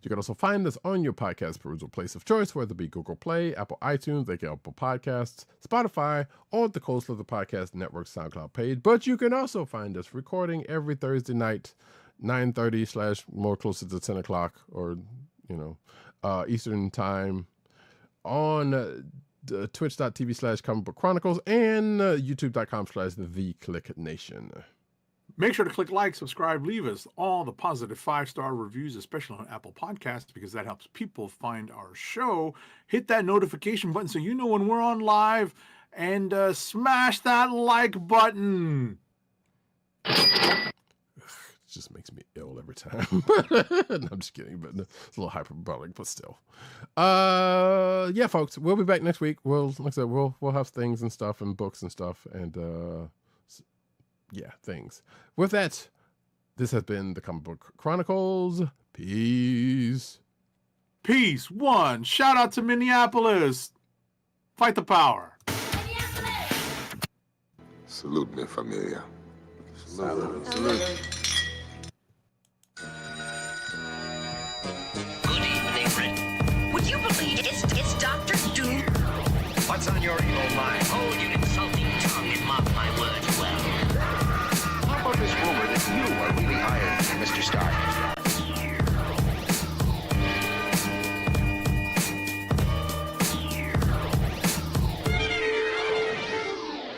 You can also find us on your podcast perusal place of choice, whether it be Google Play, Apple iTunes, Apple Podcasts, Spotify, or the Cold Slither Podcast Network SoundCloud page. But you can also find us recording every Thursday night, 9:30 / more closer to 10 o'clock, or, Eastern time on twitch.tv / Comic Book Chronicles and youtube.com / the Kliq Nation. Make sure to click like, subscribe, leave us all the positive 5-star reviews, especially on Apple Podcasts, because that helps people find our show. Hit that notification button so you know when we're on live, and smash that like button. It just makes me ill every time. No, I'm just kidding, but it's a little hyperbolic, but still. Yeah, folks, we'll be back next week. Like I said, we'll have things and stuff and books and stuff and things. With that, this has been the Comic Book Chronicles. Peace. Peace. One. Shout out to Minneapolis. Fight the power. Salute me, familia. Good evening, Rick. Would you believe it's Dr. Doom? What's on your evil mind? Hold your insulting tongue and mark my words well. How about this rumor that you are really Iron Man, Mr. Stark?